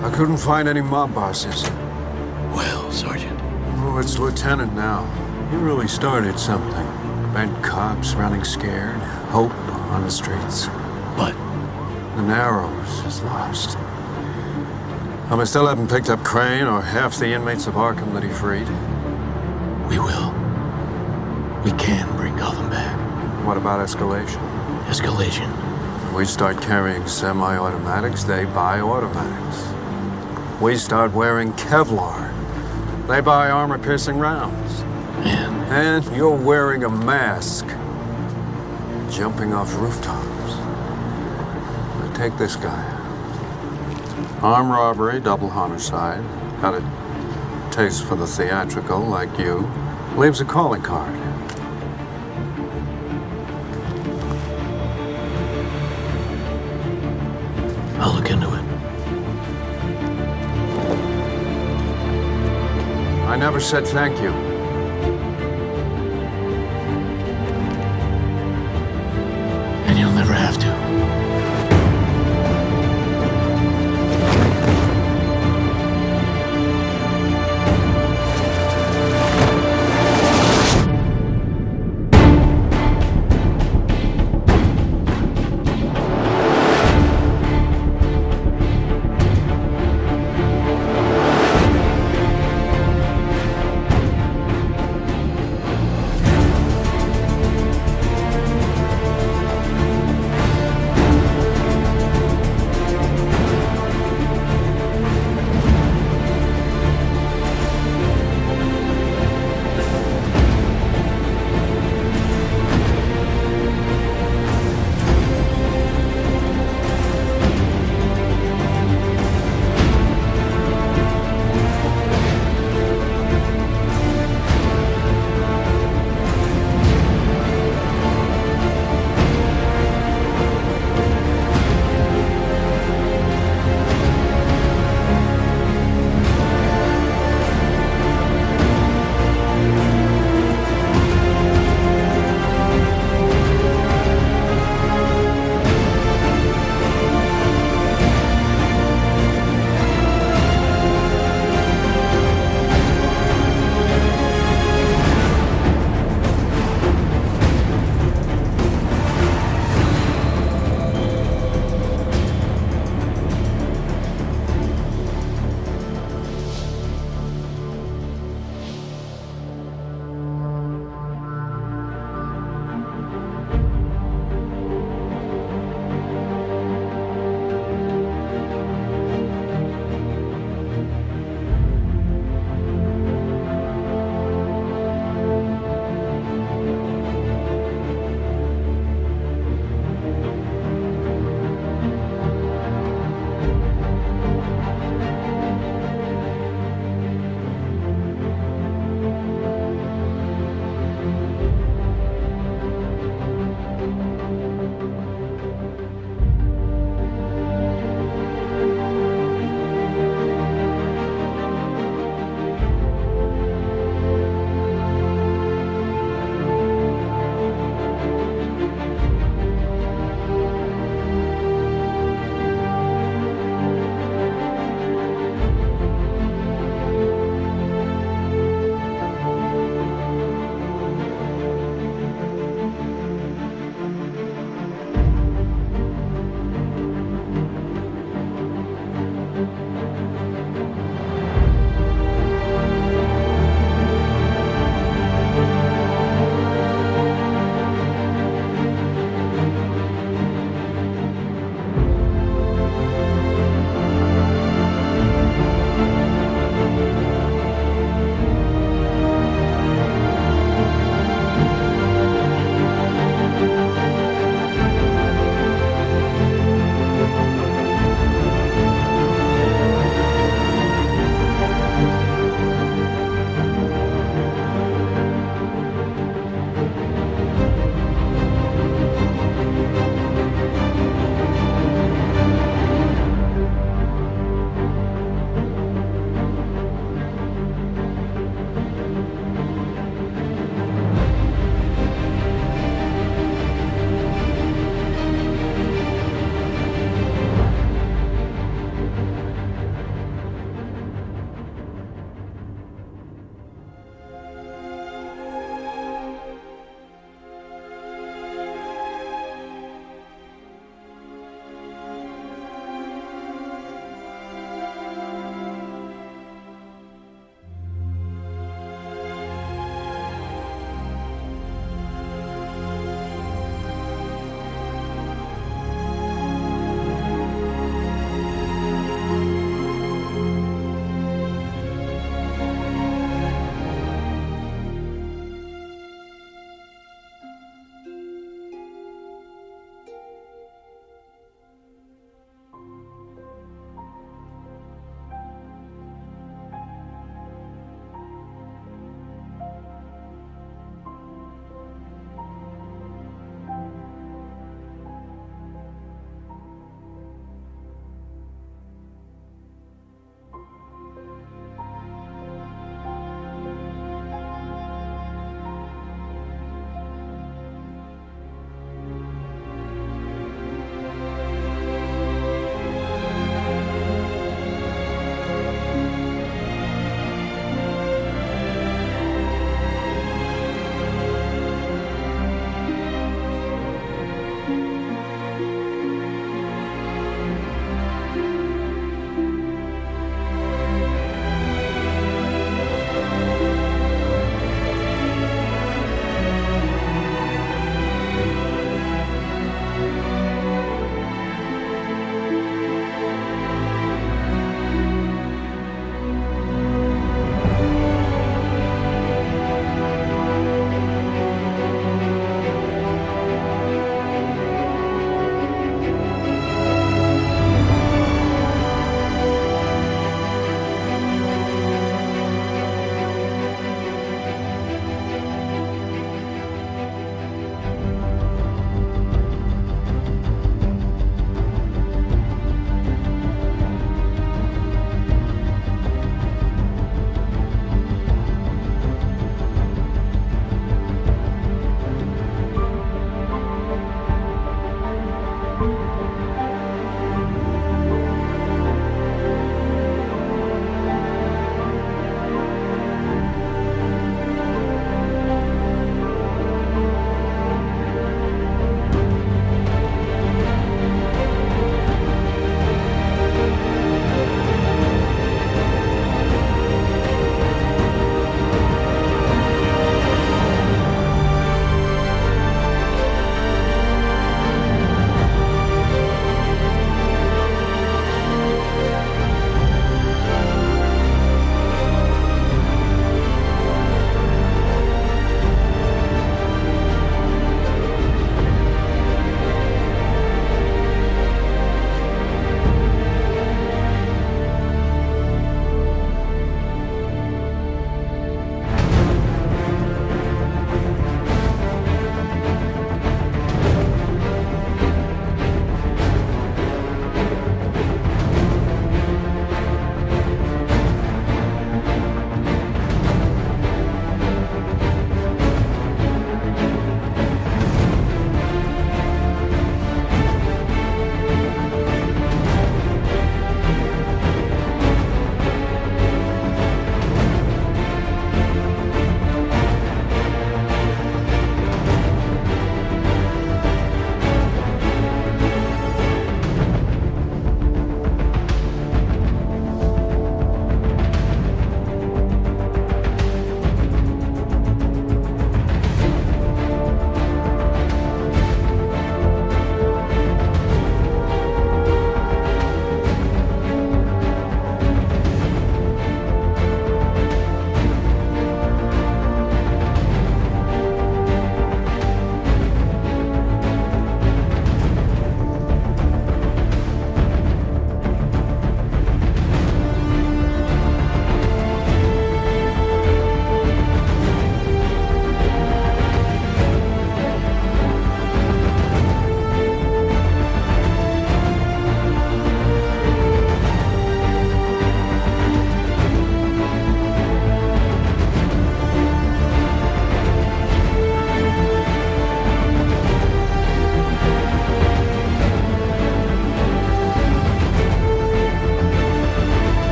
I couldn't find any mob bosses. Well, Sergeant. Oh, it's Lieutenant now. You really started something. Bad cops running scared, hope on the streets. But the Narrows is lost. I still haven't picked up Crane or half the inmates of Arkham that he freed. We will. We can bring Gotham back. What about escalation? Escalation. We start carrying semi-automatics, they buy automatics. We start wearing Kevlar, they buy armor-piercing rounds. And you're wearing a mask, jumping off rooftops. Now take this guy. Armed robbery, double homicide, got a taste for the theatrical like you, leaves a calling card. I'll look into it. I never said thank you. And you'll never have to.